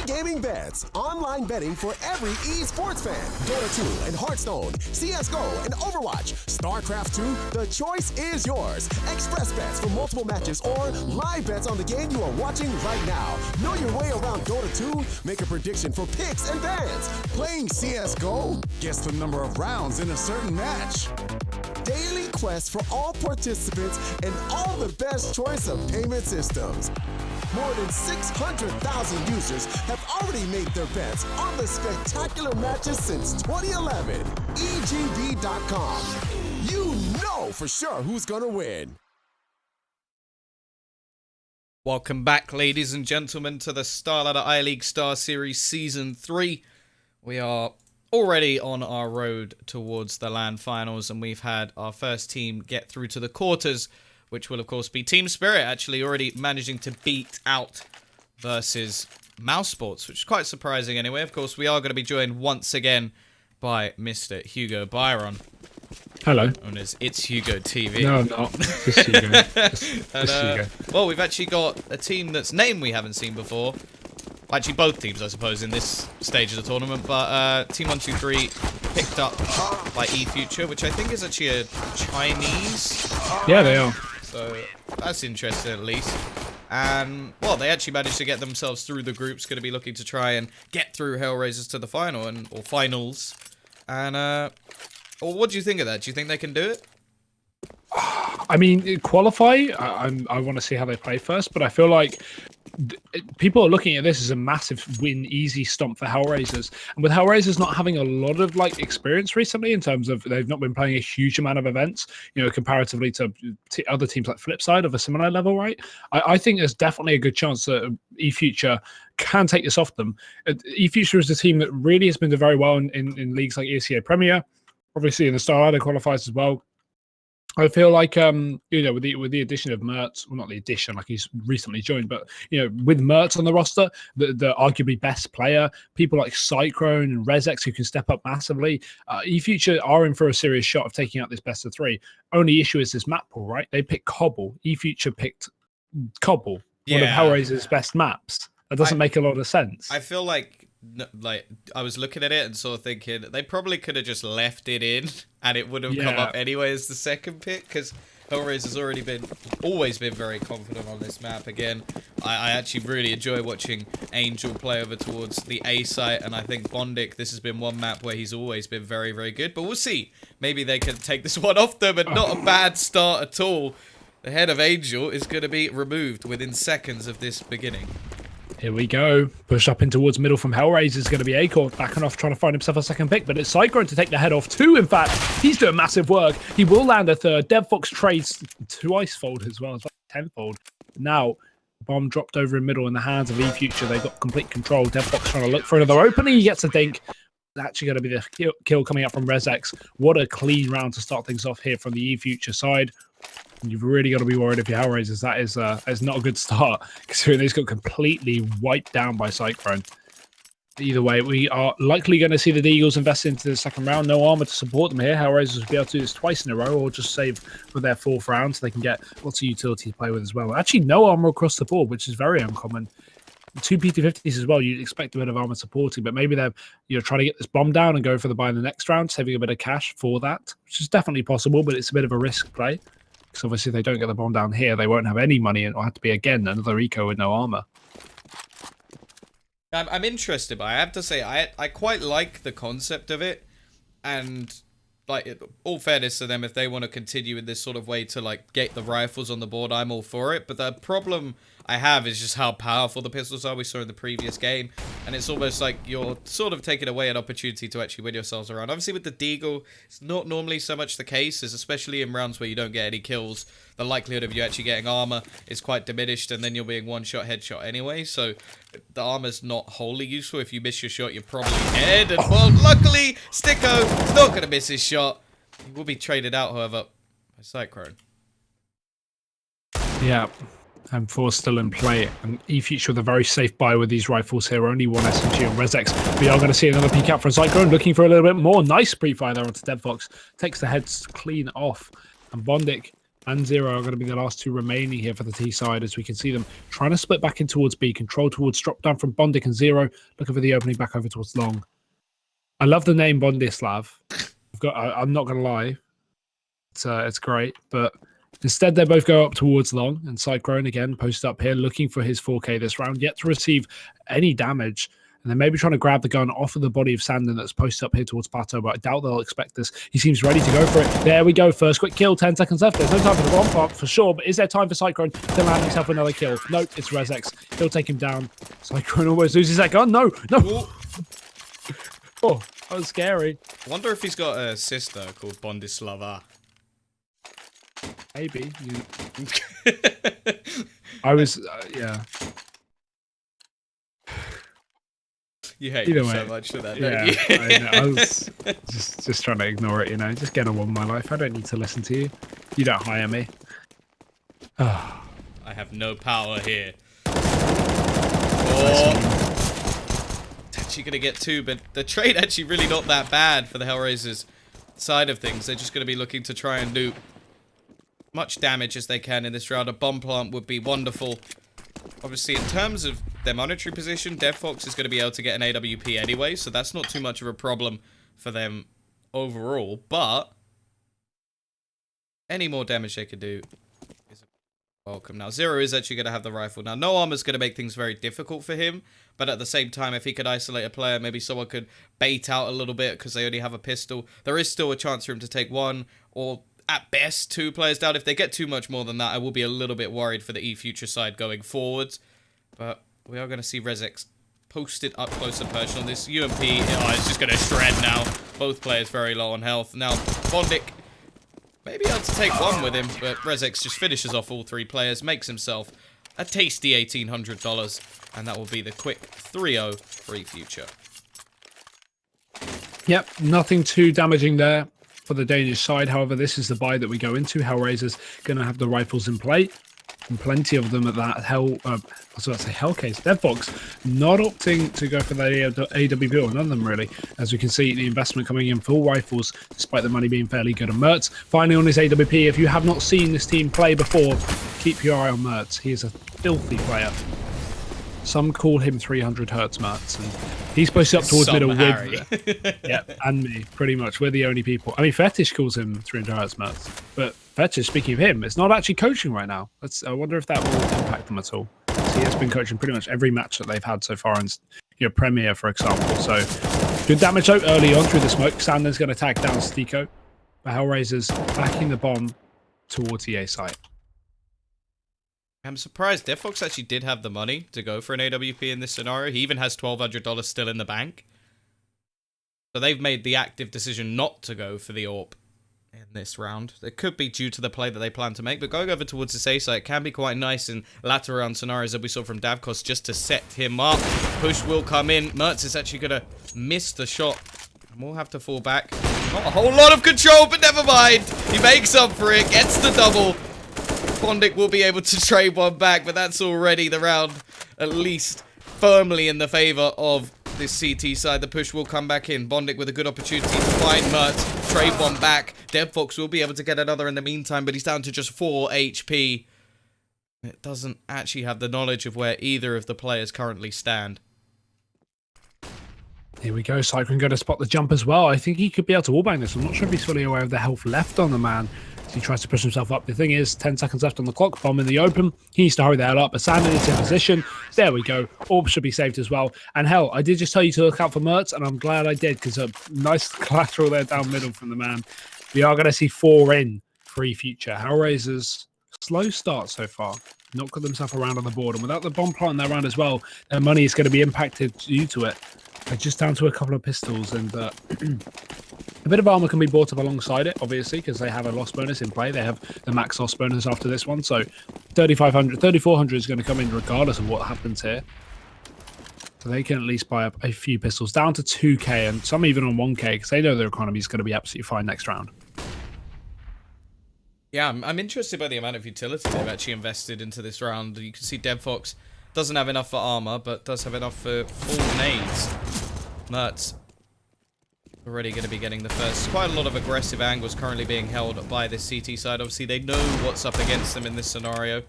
E-gaming bets, online betting for every esports fan. Dota 2 and Hearthstone, CSGO and Overwatch, StarCraft 2, the choice is yours. Express bets for multiple matches or live bets on the game you are watching right now. Know your way around Dota 2? Make a prediction for picks and bans. Playing CSGO? Guess the number of rounds in a certain match. Daily quests for all participants and all the best choice of payment systems. More than 600,000 users have already made their bets on the spectacular matches since 2011. EGB.com. You know for sure who's gonna win. Welcome back, ladies and gentlemen, to the Starladder iLeague StarSeries Season 3. We are already on our road towards the LAN finals, and we've had our first team get through to the quarters, which will, of course, be Team Spirit, actually already managing to beat out versus Mouse Sports, which is quite surprising anyway. Of course, we are going to be joined once again by Mr. Hugo Byron. Hello. Known as It's Hugo TV. No, I'm not. Just Hugo. Just Hugo. Well, we've actually got a team that's name we haven't seen before. Actually, both teams, I suppose, in this stage of the tournament. But Team 123 picked up by eFuture, which I think is actually a Chinese. Yeah, they are. So that's interesting, at least. And, well, they actually managed to get themselves through the groups. Going to be looking to try and get through HellRaisers to the final, or finals. And, well, what do you think of that? Do you think they can do it? I mean, qualify, I want to see how they play first, but I feel like people are looking at this as a massive win, easy stomp for HellRaisers. And with HellRaisers not having a lot of experience recently, in terms of they've not been playing a huge amount of events, comparatively to other teams like Flipside of a similar level, right? I think there's definitely a good chance that eFuture can take this off them. eFuture is a team that really has been doing very well in leagues like ESEA Premier, obviously in the Starladder qualifiers as well. I feel like, with the addition of Mertz, well, not the addition, like he's recently joined, but, with Mertz on the roster, the arguably best player, people like Cyclone and Rezex who can step up massively, eFuture are in for a serious shot of taking out this best of three. Only issue is this map pool, right? They picked Cobble. eFuture picked Cobble, one of HellRaiser's best maps. That doesn't make a lot of sense. I feel like I was looking at it and sort of thinking they probably could have just left it in and it would have come up anyway as the second pick, because HellRaisers has always been very confident on this map. Again, I actually really enjoy watching Angel play over towards the A site, and I think Bondic, this has been one map where he's always been very, very good, but we'll see. Maybe they can take this one off them, and not a bad start at all. The head of Angel is going to be removed within seconds of this beginning. Here we go. Pushed up in towards middle from HellRaisers is going to be Acorn, backing off, trying to find himself a second pick, but it's Cyclone to take the head off too, in fact. He's doing massive work. He will land a third. DevFox trades twice-fold as well, tenfold. Now, bomb dropped over in middle in the hands of eFuture. They got complete control. DevFox trying to look for another opening. He gets a dink. It's actually going to be the kill coming up from Rezex. What a clean round to start things off here from the eFuture side. You've really got to be worried if you're HellRaisers. That is not a good start, considering they've got completely wiped down by Cyclone. Either way, we are likely going to see the Eagles invest into the second round. No armor to support them here. HellRaisers will be able to do this twice in a row, or just save for their fourth round so they can get lots of utility to play with as well. Actually, no armor across the board, which is very uncommon. Two PT50s as well, you'd expect a bit of armor supporting, but maybe they're trying to get this bomb down and go for the buy in the next round, saving a bit of cash for that, which is definitely possible, but it's a bit of a risk play. Because obviously if they don't get the bomb down here, they won't have any money, and it'll have to be, again, another eco with no armor. I'm interested, but I have to say, I quite like the concept of it, and, all fairness to them, if they want to continue in this sort of way to, get the rifles on the board, I'm all for it, but the problem I have is just how powerful the pistols are. We saw in the previous game, and it's almost like you're sort of taking away an opportunity to actually win yourselves around. Obviously, with the Deagle, it's not normally so much the case, especially in rounds where you don't get any kills. The likelihood of you actually getting armor is quite diminished, and then you're being one-shot headshot anyway, so the armor's not wholly useful. If you miss your shot, you're probably dead, and, well, luckily, Sticko is not going to miss his shot. He will be traded out, however, by Cyclone. Yeah. And four still in play, and eFuture with a very safe buy with these rifles here. Only one SMG on Rezex. We are going to see another peek out for Cyclone, looking for a little bit more. Nice pre-fire there onto DevFox. Takes the heads clean off. And Bondic and Zero are going to be the last two remaining here for the T side, as we can see them trying to split back in towards B. Control towards drop down from Bondik and Zero, looking for the opening back over towards Long. I love the name Bondislav. I'm not going to lie. It's great, but instead they both go up towards Long, and Cyclone again posted up here looking for his 4K this round, yet to receive any damage. And they're maybe trying to grab the gun off of the body of Sandon that's posted up here towards Plateau, but I doubt they'll expect this. He seems ready to go for it. There we go. First quick kill, 10 seconds left. There's no time for the bomb plant for sure, but is there time for Cyclone to land himself another kill? Nope, it's Rezex. He'll take him down. Cyclone almost loses that gun. No. Oh, that was scary. I wonder if he's got a sister called Bondislava. Maybe. I was, yeah. You hate me so much for that, don't you? I know. I was just trying to ignore it, Just get on with my life. I don't need to listen to you. You don't hire me. I have no power here. Oh. It's actually going to get two, but the trade actually really not that bad for the HellRaisers side of things. They're just going to be looking to try and do much damage as they can in this round. A bomb plant would be wonderful. Obviously, in terms of their monetary position, DevFox is going to be able to get an AWP anyway, so that's not too much of a problem for them overall, but any more damage they could do is welcome. Now, Zero is actually going to have the rifle. Now, no armor is going to make things very difficult for him, but at the same time, if he could isolate a player, maybe someone could bait out a little bit because they only have a pistol. There is still a chance for him to take one or at best 2 players down. If they get too much more than that, I will be a little bit worried for the eFuture side going forwards. But we are going to see Rezex posted up close and personal. This UMP is just going to shred now. Both players very low on health. Now, Bondik may be able to take one with him, but Rezex just finishes off all 3 players, makes himself a tasty $1,800, and that will be the quick 3-0 for eFuture. Yep, nothing too damaging there for the Danish side. However, this is the buy that we go into. HellRaisers going to have the rifles in play, and plenty of them at that. Hellcase. DevFox not opting to go for the AWP, or none of them really. As we can see, the investment coming in full rifles, despite the money being fairly good. And Mertz, finally on his AWP. If you have not seen this team play before, keep your eye on Mertz. He is a filthy player. Some call him 300 Hertz Mertz, and he's posted up towards middle with, yeah, and me, pretty much. We're the only people. I mean, Fetish calls him 300 Hertz Mertz, but Fetish, speaking of him, it's not actually coaching right now. I wonder if that will impact them at all. So he has been coaching pretty much every match that they've had so far in Premier, for example. So good damage out early on through the smoke. Sanders going to tag down Stiko. The HellRaisers backing the bomb towards the A site. I'm surprised DevFox actually did have the money to go for an AWP in this scenario. He even has $1,200 still in the bank. So they've made the active decision not to go for the AWP in this round. It could be due to the play that they plan to make, but going over towards this A site can be quite nice in latter round scenarios that we saw from Davkos just to set him up. Push will come in. Mertz is actually going to miss the shot, and we'll have to fall back. Not a whole lot of control, but never mind. He makes up for it, gets the double. Bondik will be able to trade one back, but that's already the round at least firmly in the favor of this CT side. The push will come back in. Bondik with a good opportunity to find Mertz, trade one back. DevFox will be able to get another in the meantime, but he's down to just 4 HP. It doesn't actually have the knowledge of where either of the players currently stand. Here we go. Cyclone going to spot the jump as well. I think he could be able to wallbang this. I'm not sure if he's fully aware of the health left on the man. He tries to push himself up. The thing is, 10 seconds left on the clock. Bomb in the open. He needs to hurry the hell up. But Sandon is in position. There we go. Orb should be saved as well. And hell, I did just tell you to look out for Mertz, and I'm glad I did, because a nice collateral there down middle from the man. We are going to see 4 in for eFuture. HellRaisers, slow start so far. Not got themselves around on the board. And without the bomb plant in their round as well, their money is going to be impacted due to it. They're just down to a couple of pistols, and a bit of armor can be bought up alongside it, obviously, because they have a loss bonus in play. They have the max loss bonus after this one, so 3,500, 3,400 is going to come in regardless of what happens here. So they can at least buy up a few pistols, down to 2k, and some even on 1k, because they know their economy is going to be absolutely fine next round. Yeah, I'm interested by the amount of utility they've actually invested into this round. You can see DevFox doesn't have enough for armor, but does have enough for all nades. Mertz Already going to be getting the first. Quite a lot of aggressive angles currently being held by this CT side. Obviously, they know what's up against them in this scenario.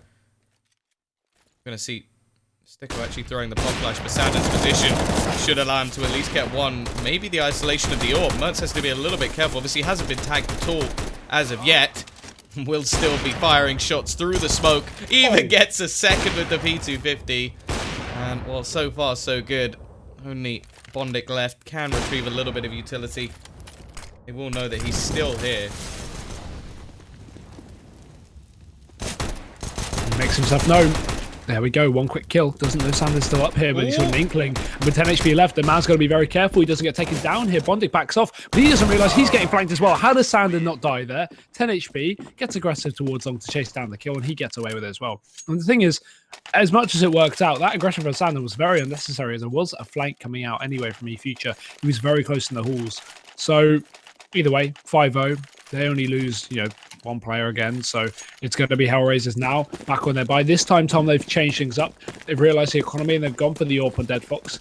Going to see Sticko actually throwing the pop flash, but Sandon's position should allow him to at least get one. Maybe the isolation of the orb. Mertz has to be a little bit careful. Obviously, he hasn't been tagged at all as of yet. Will still be firing shots through the smoke. Even gets a second with the P250. And, well, so far, so good. Only Bondic left. Can retrieve a little bit of utility. They will know that he's still here. He makes himself known. There we go, one quick kill. Doesn't know Sandon's still up here, but he's got an inkling. And with 10 HP left, the man's got to be very careful. He doesn't get taken down here. Bondic backs off, but he doesn't realise he's getting flanked as well. How does Sandon not die there? 10 HP, gets aggressive towards Long to chase down the kill, and he gets away with it as well. And the thing is, as much as it worked out, that aggression from Sandon was very unnecessary, as there was a flank coming out anyway from eFuture. He was very close in the halls. So, either way, 5-0. They only lose, one player again, so it's going to be HellRaisers now, back on their bye. This time, Tom, they've changed things up. They've realised the economy, and they've gone for the AWP on Dead Fox.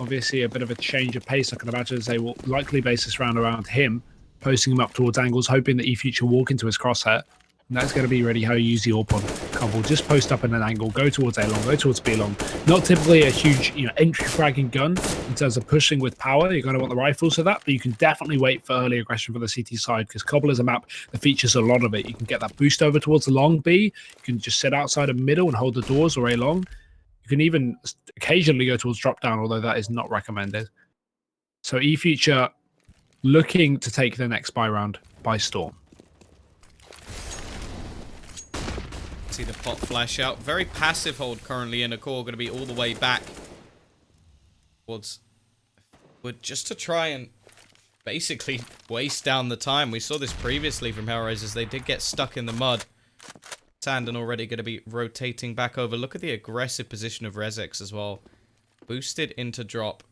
Obviously, a bit of a change of pace, I can imagine, as they will likely base this round around him, posting him up towards angles, hoping that eFuture walk into his crosshair. And that's going to be really how you use the AWP on Cobble. Just post up in an angle, go towards A long, go towards B long. Not typically a huge, entry fragging gun in terms of pushing with power. You're going to want the rifles for that, but you can definitely wait for early aggression for the CT side, because Cobble is a map that features a lot of it. You can get that boost over towards the long B. You can just sit outside of middle and hold the doors or A long. You can even occasionally go towards drop down, although that is not recommended. So eFuture looking to take the next buy round by storm. See the pop flash out. Very passive hold currently in a core. Going to be all the way back towards wood, just to try and basically waste down the time. We saw this previously from HellRaisers. They did get stuck in the mud. Sandon already going to be rotating back over. Look at the aggressive position of Rezex as well. Boosted into drop.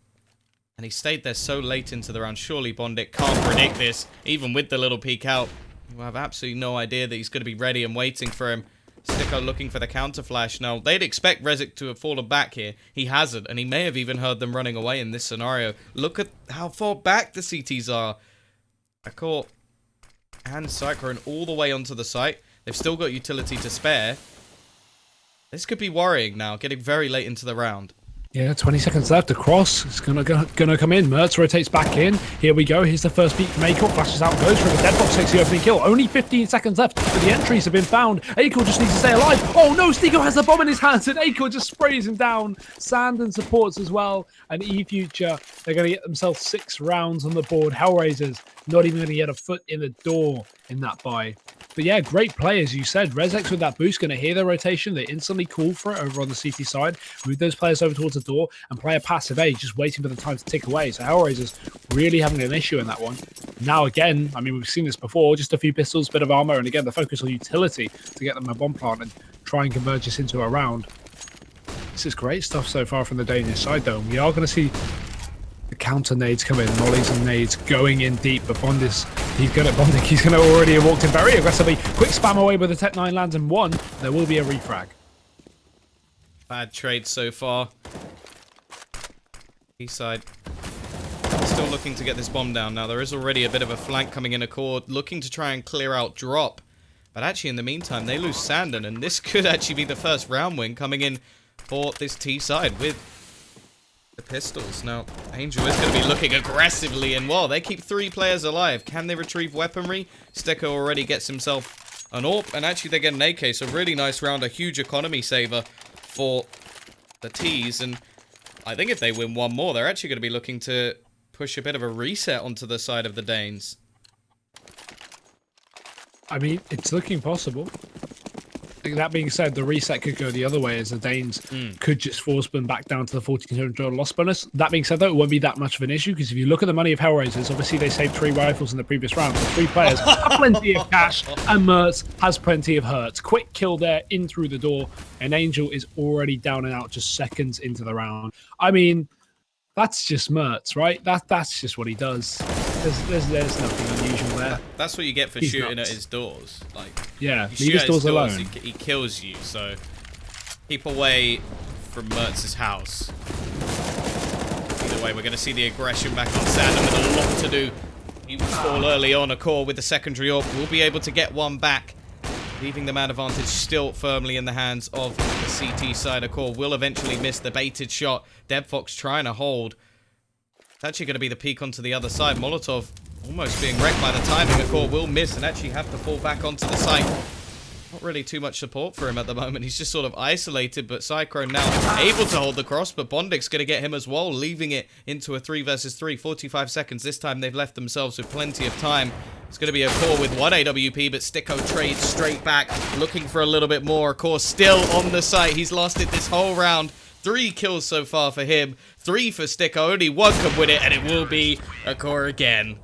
And he stayed there so late into the round. Surely Bondic can't predict this. Even with the little peek out. You have absolutely no idea that he's going to be ready and waiting for him. Sticko looking for the counter flash. Now, they'd expect Rezik to have fallen back here. He hasn't, and he may have even heard them running away in this scenario. Look at how far back the CTs are. Akor and Cyclone all the way onto the site. They've still got utility to spare. This could be worrying now, getting very late into the round. Yeah, 20 seconds left. The cross is gonna come in. Mertz rotates back in. Here we go. Here's the first peek from Akor. Flashes out, goes for the Dead Fox, takes the opening kill. Only 15 seconds left, but the entries have been found. Akor just needs to stay alive. Oh no, Sticko has the bomb in his hands, and Akor just sprays him down. Sandon supports as well, and eFuture, they're going to get themselves 6 rounds on the board. HellRaisers not even going to get a foot in the door in that buy. But yeah, great play, as you said. Rezex with that boost, going to hear their rotation. They instantly call for it over on the CT side. Move those players over towards the door and play a passive A, just waiting for the time to tick away. So HellRaisers really having an issue in that one. Now again, I mean, we've seen this before. Just a few pistols, bit of armor, and again, the focus on utility to get them a bomb plant and try and converge this into a round. This is great stuff so far from the Danish side, though. We are going to see the counter nades come in, mollies and nades going in deep, but Bondis, he's good at Bondic. He's going to already have walked in very aggressively. Quick spam away with the Tech 9 lands and 1. There will be a refrag. Bad trade so far. East side still looking to get this bomb down. Now there is already a bit of a flank coming in Accord, looking to try and clear out drop. But actually in the meantime, they lose Sandon, and this could actually be the first round win coming in for this T side with the pistols. Now, Angel is going to be looking aggressively, and well, they keep 3 players alive. Can they retrieve weaponry? Sticko already gets himself an AWP, and actually they get an AK, so really nice round, a huge economy saver for the T's, and I think if they win one more, they're actually going to be looking to push a bit of a reset onto the side of the Danes. I mean, it's looking possible. That being said, the reset could go the other way, as the Danes could just force them back down to the $1,400 loss bonus. That being said, though, it won't be that much of an issue, because if you look at the money of HellRaisers, obviously they saved 3 rifles in the previous round, so 3 players have plenty of cash, and Mertz has plenty of hurts. Quick kill there, in through the door, and Angel is already down and out just seconds into the round. I mean, that's just Mertz, right? That's just what he does. There's nothing unusual there. That's what you get for shooting at his doors. Like, yeah, you leave his doors alone. He kills you, so keep away from Mertz's house. Either way, way, we're going to see the aggression back on Sandon with a lot to do. He will fall early on. Akor with the secondary orb will be able to get one back, leaving the man advantage still firmly in the hands of the CT side. Akor will eventually miss the baited shot. Devfox trying to hold. It's actually going to be the peek onto the other side. Molotov almost being wrecked by the timing. Akor will miss and actually have to fall back onto the site. Not really too much support for him at the moment. He's just sort of isolated, but Cyclone now able to hold the cross, but Bondik's going to get him as well, leaving it into a 3 versus 3. 45 seconds. This time they've left themselves with plenty of time. It's going to be Akor with 1 AWP, but Sticko trades straight back, looking for a little bit more. Akor still on the site. He's lost it this whole round. 3 kills so far for him. 3 for Sticko. Only 1 can win it, and it will be Akor again.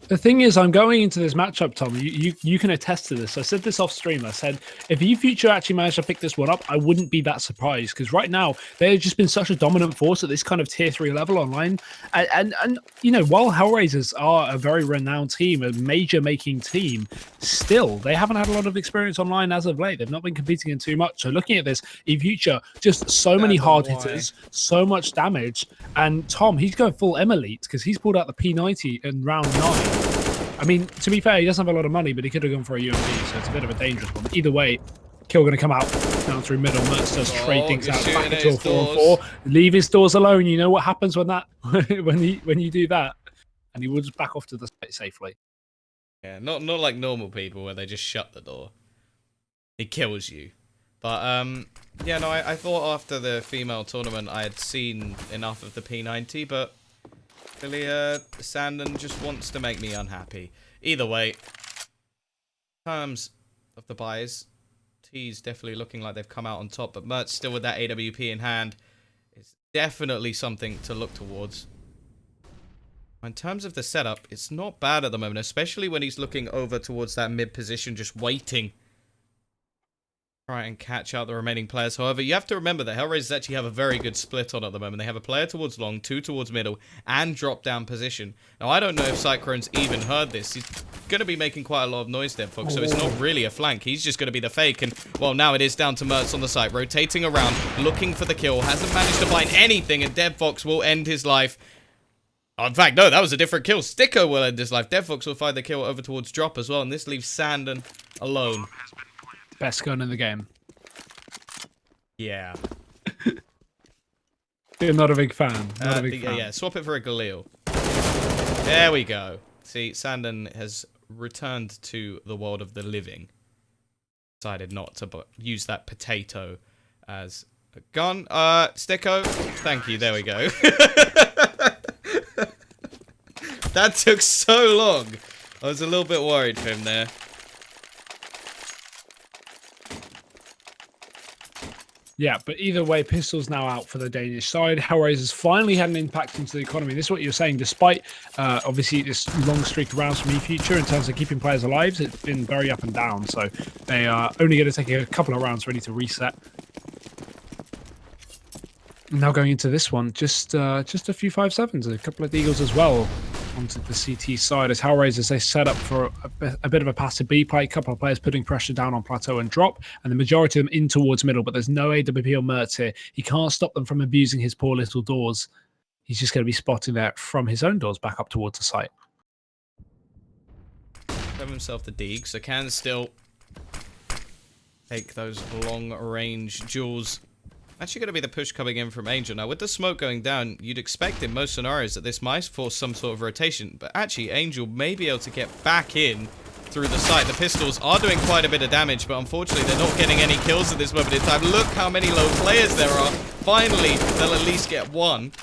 The thing is, I'm going into this matchup, Tom. You can attest to this. I said this off stream. I said, if eFuture actually managed to pick this one up, I wouldn't be that surprised. Because right now, they've just been such a dominant force at this kind of tier 3 level online. And you know, while HellRaisers are a very renowned team, a major-making team, still, they haven't had a lot of experience online as of late. They've not been competing in too much. So looking at this, eFuture, just so many hard hitters, so much damage. And Tom, he's going full M-Elite because he's pulled out the P90 in round 9. I mean, to be fair, he doesn't have a lot of money, but he could have gone for a UMP, so it's a bit of a dangerous one. Either way, kill going to come out down through middle. Mertz does trade things out back into a 4-on-4. Leave his doors alone. You know what happens when that when you do that, and he will just back off to the site safely. Yeah, not like normal people where they just shut the door. He kills you. But yeah, no, I thought after the female tournament I had seen enough of the P90, but really, Sandon just wants to make me unhappy. Either way, in terms of the buys, T's definitely looking like they've come out on top, but Mertz still with that AWP in hand. It's definitely something to look towards. In terms of the setup, it's not bad at the moment, especially when he's looking over towards that mid position, just waiting. Try and catch out the remaining players. However, you have to remember that HellRaisers actually have a very good split on at the moment. They have a player towards long, 2 towards middle, and drop down position. Now, I don't know if Cyclone's even heard this. He's going to be making quite a lot of noise there, folks, so it's not really a flank. He's just going to be the fake, and, well, now it is down to Mertz on the site, rotating around, looking for the kill. Hasn't managed to find anything, and Devfox will end his life. Oh, in fact, no, that was a different kill. Sticko will end his life. Devfox will find the kill over towards drop as well, and this leaves Sandon alone. Best gun in the game. Yeah. You're not a big fan. Not a big fan. Yeah, swap it for a Galil. There we go. See, Sandon has returned to the world of the living. Decided not to use that potato as a gun. Sticko, thank you. There we go. That took so long. I was a little bit worried for him there. Yeah, but either way, Pistol's now out for the Danish side. HellRaisers finally had an impact into the economy. This is what you're saying. Despite, obviously, this long streak of rounds from eFuture in terms of keeping players alive, it's been very up and down. So they are only going to take a couple of rounds ready to reset. Now going into this one, just a few 5-7s, a couple of Deagles as well onto the CT side as HellRaisers they set up for a bit of a passive B play, a couple of players putting pressure down on plateau and drop, and the majority of them in towards middle, but there's no AWP or Mertz here. He can't stop them from abusing his poor little doors. He's just going to be spotting there from his own doors back up towards the site. Have himself the Deeg, so can still take those long-range duels. Actually going to be the push coming in from Angel. Now, with the smoke going down, you'd expect in most scenarios that this might force some sort of rotation. But actually, Angel may be able to get back in through the site. The pistols are doing quite a bit of damage, but unfortunately, they're not getting any kills at this moment in time. Look how many low players there are. Finally, they'll at least get one.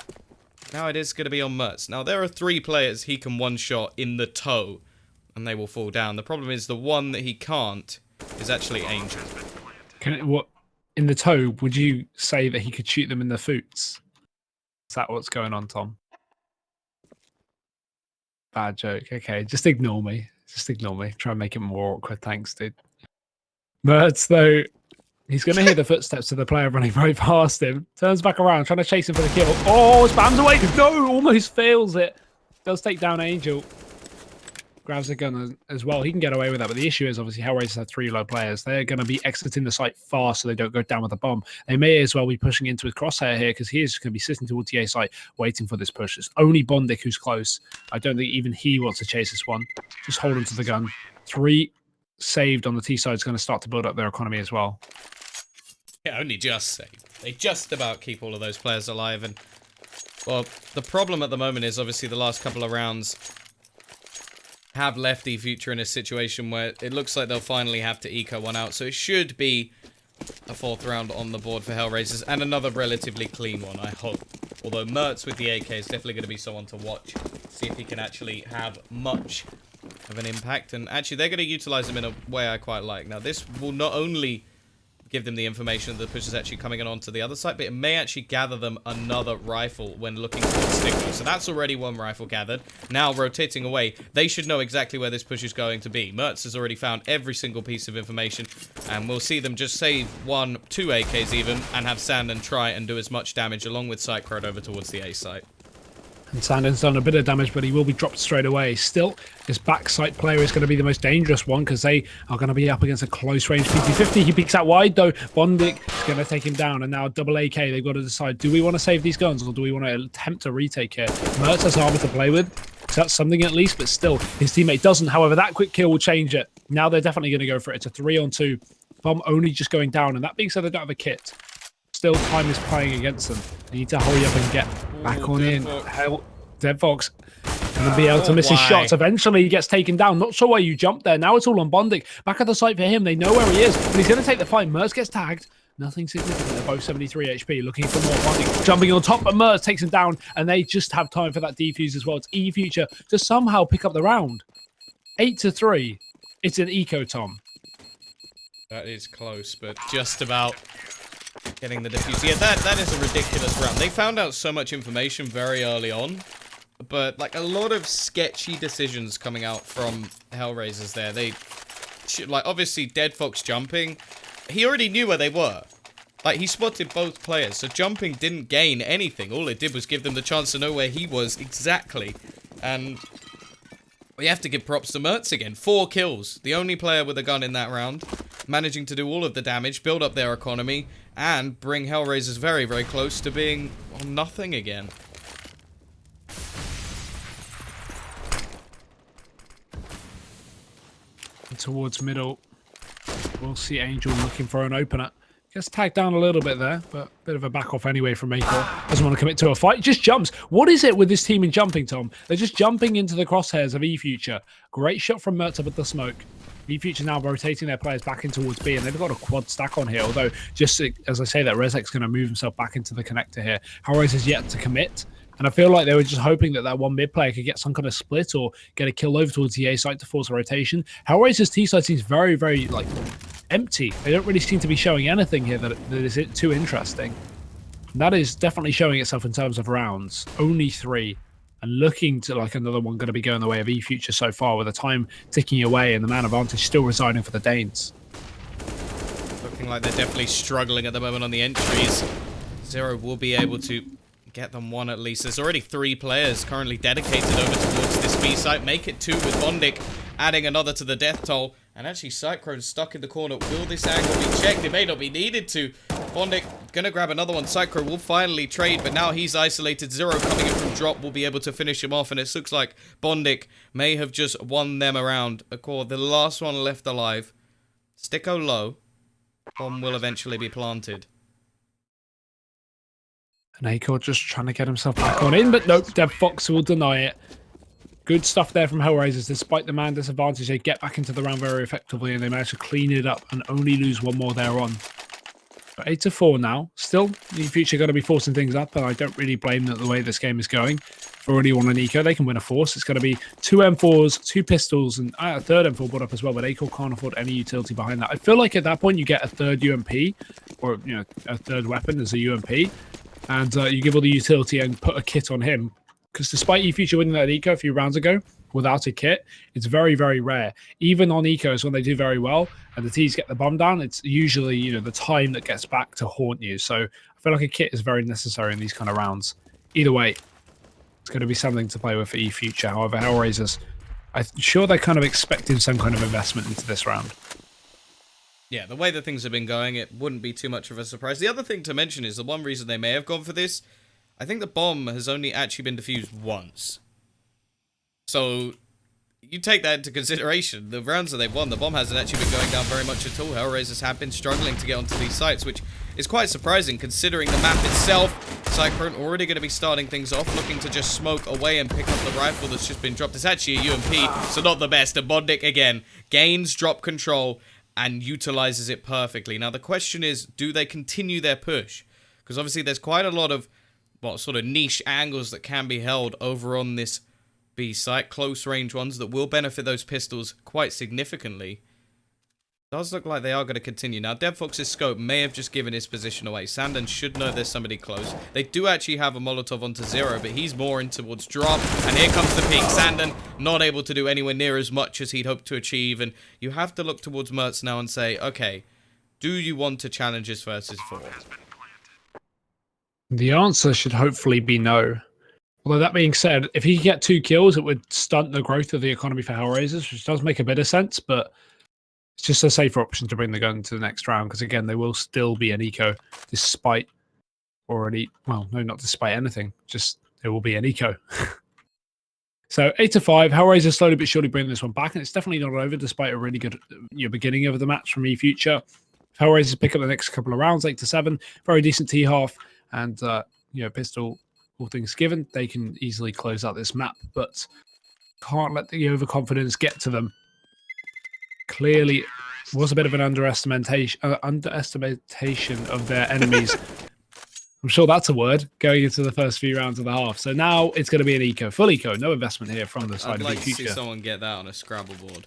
Now it is going to be on Mertz. Now, there are 3 players he can one-shot in the toe, and they will fall down. The problem is the one that he can't is actually Angel. What? In the toe, would you say that he could shoot them in the foots? Is that what's going on, Tom? Bad joke. Okay, just ignore me. Just ignore me. Try and make it more awkward. Thanks, dude. Mertz, though, he's going to hear the footsteps of the player running right past him. Turns back around, trying to chase him for the kill. Oh, spams away. No, almost fails it. Does take down Angel. grabs a gun as well. He can get away with that, but the issue is obviously HellRaisers have 3 low players. They're going to be exiting the site fast so they don't go down with a bomb. They may as well be pushing into his crosshair here because he is going to be sitting towards the A site waiting for this push. It's only bondik who's close. I don't think even he wants to chase this one. Just hold on to the gun. 3 saved on the T side is going to start to build up their economy as well. Yeah, only just saved. They just about keep all of those players alive. And, well, the problem at the moment is obviously the last couple of rounds have left eFuture in a situation where it looks like they'll finally have to eco one out. So it should be a 4th round on the board for HellRaisers, and another relatively clean one, I hope. Although Mertz with the AK is definitely going to be someone to watch, see if he can actually have much of an impact. And actually, they're going to utilize him in a way I quite like. Now, this will not only give them the information that the push is actually coming on to the other side, but it may actually gather them another rifle when looking towards Sticko. So that's already 1 rifle gathered. Now, rotating away, they should know exactly where this push is going to be. Mertz has already found every single piece of information, and we'll see them just save 1, 2 AKs even, and have Sandon try and do as much damage along with Cycrode over towards the A site. And Sandon's done a bit of damage, but he will be dropped straight away. Still, this backside player is going to be the most dangerous one because they are going to be up against a close-range PT-50. He peeks out wide, though. bondik is going to take him down, and now double AK. They've got to decide, do we want to save these guns or do we want to attempt a retake here? Mertz has armor to play with, so that's something at least, but still, his teammate doesn't. However, that quick kill will change it. Now they're definitely going to go for it. It's a 3-on-2. Bomb only just going down, and that being said, they don't have a kit. Still, time is playing against them. They need to hurry up and get back on in. Deadfox going to be able to miss his shots. Eventually, he gets taken down. Not sure why you jumped there. Now it's all on bondik. Back at the site for him. They know where he is, but he's going to take the fight. Mertz gets tagged. Nothing significant. They're both 73 HP. Looking for more bondik. Jumping on top, but Mertz takes him down, and they just have time for that defuse as well. It's eFuture to somehow pick up the round. 8-3. It's an eco, Tom. That is close, but just about getting the defuse. Yeah, that is a ridiculous round. They found out so much information very early on, but like a lot of sketchy decisions coming out from HellRaisers there. They like obviously Deadfox jumping. He already knew where they were. Like he spotted both players, so jumping didn't gain anything. All it did was give them the chance to know where he was exactly. And we have to give props to Mertz again. 4 kills. The only player with a gun in that round, managing to do all of the damage, build up their economy, and bring HellRaisers very, very close to being on nothing again. Towards middle, we'll see Angel looking for an opener. Gets tagged down a little bit there, but a bit of a back off anyway from Mako. Doesn't want to commit to a fight, just jumps. What is it with this team in jumping, Tom? They're just jumping into the crosshairs of eFuture. Great shot from Mertz with the smoke. eFuture now rotating their players back in towards B, and they've got a quad stack on here, although just as I say that, Rezek's going to move himself back into the connector here. HellRaisers is yet to commit, and I feel like they were just hoping that that one mid player could get some kind of split or get a kill over towards the A site to force a rotation. HellRaisers T side seems very, very like empty. They don't really seem to be showing anything here that is too interesting. And that is definitely showing itself in terms of rounds. Only 3. And looking to like another one going to be going the way of eFuture so far, with the time ticking away and the man advantage still residing for the Danes. Looking like they're definitely struggling at the moment on the entries. Zero will be able to get them 1 at least. There's already 3 players currently dedicated over towards this B site. Make it 2 with bondik, adding another to the death toll. And actually, Cycrone stuck in the corner. Will this angle be checked? It may not be needed to. bondik gonna grab another one. Cycrone will finally trade, but now he's isolated. Zero coming in from drop will be able to finish him off, and it looks like bondik may have just won them around. Accord, the last one left alive. Sticko low. Bomb will eventually be planted. And Acor just trying to get himself back on in, but nope, Deadfox will deny it. Good stuff there from HellRaisers. Despite the man disadvantage, they get back into the round very effectively, and they manage to clean it up and only lose 1 more there on. But 8-4 now. Still, eFuture going to be forcing things up, and I don't really blame them the way this game is going. For already on an eco, they can win a force. It's going to be 2 M4s, 2 pistols, and a 3rd M4 brought up as well, but Acor can't afford any utility behind that. I feel like at that point you get a 3rd UMP, or a 3rd weapon as a UMP, and you give all the utility and put a kit on him. Because despite eFuture winning that eco a few rounds ago without a kit, it's very, very rare. Even on ecos, when they do very well and the T's get the bomb down, it's usually the time that gets back to haunt you. So I feel like a kit is very necessary in these kind of rounds. Either way, it's going to be something to play with for eFuture. However, HellRaisers I'm sure they're kind of expecting some kind of investment into this round. Yeah, the way that things have been going, it wouldn't be too much of a surprise. The other thing to mention is the one reason they may have gone for this, I think the bomb has only actually been defused once. So, you take that into consideration. The rounds that they've won, the bomb hasn't actually been going down very much at all. HellRaisers have been struggling to get onto these sites, which is quite surprising considering the map itself. Cyclone already going to be starting things off, looking to just smoke away and pick up the rifle that's just been dropped. It's actually a UMP, so not the best. And Bodnik, again, gains drop control and utilizes it perfectly. Now, the question is, do they continue their push? Because obviously there's quite a lot of, well, sort of niche angles that can be held over on this B site, close range ones that will benefit those pistols quite significantly. Does look like they are going to continue. Now, DevFox's scope may have just given his position away. Sandon should know there's somebody close. They do actually have a Molotov onto Zero, but he's more in towards drop. And here comes the peak. Sandon not able to do anywhere near as much as he'd hoped to achieve. And you have to look towards Mertz now and say, okay, do you want to challenge this versus 4? The answer should hopefully be no. Although that being said, if he could get 2 kills, it would stunt the growth of the economy for HellRaisers, which does make a bit of sense, but it's just a safer option to bring the gun to the next round, because again, they will still be an eco despite already, well, no, not despite anything, just there will be an eco. So 8-5, HellRaisers slowly but surely bringing this one back, and it's definitely not over despite a really good beginning of the match from eFuture. HellRaisers pick up the next couple of rounds, 8-7, very decent T-half, and pistol, all things given, they can easily close out this map, but can't let the overconfidence get to them. Clearly was a bit of an underestimation of their enemies. I'm sure that's a word going into the first few rounds of the half. So now it's going to be an eco, full eco, no investment here from the side I'd of like eFuture. to see someone get that on a Scrabble board.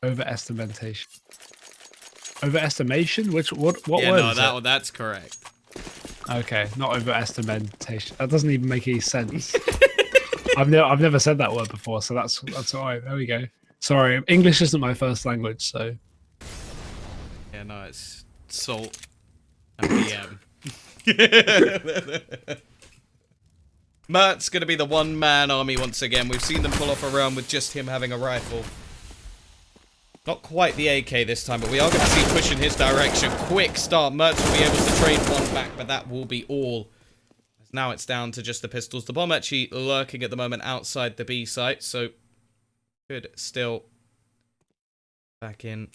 Overestimation. Overestimation? What yeah, word no, is it? That's correct. Okay, not overestimation. That doesn't even make any sense. I've never said that word before, so that's all right. There we go. Sorry, English isn't my first language, so. Yeah, no, it's salt and PM. Mert's gonna be the one-man army once again. We've seen them pull off a round with just him having a rifle. Not quite the AK this time, but we are going to see push in his direction. Quick start. Mertz will be able to trade one back, but that will be all. Now it's down to just the pistols. The bomb actually lurking at the moment outside the B site, so could still back in.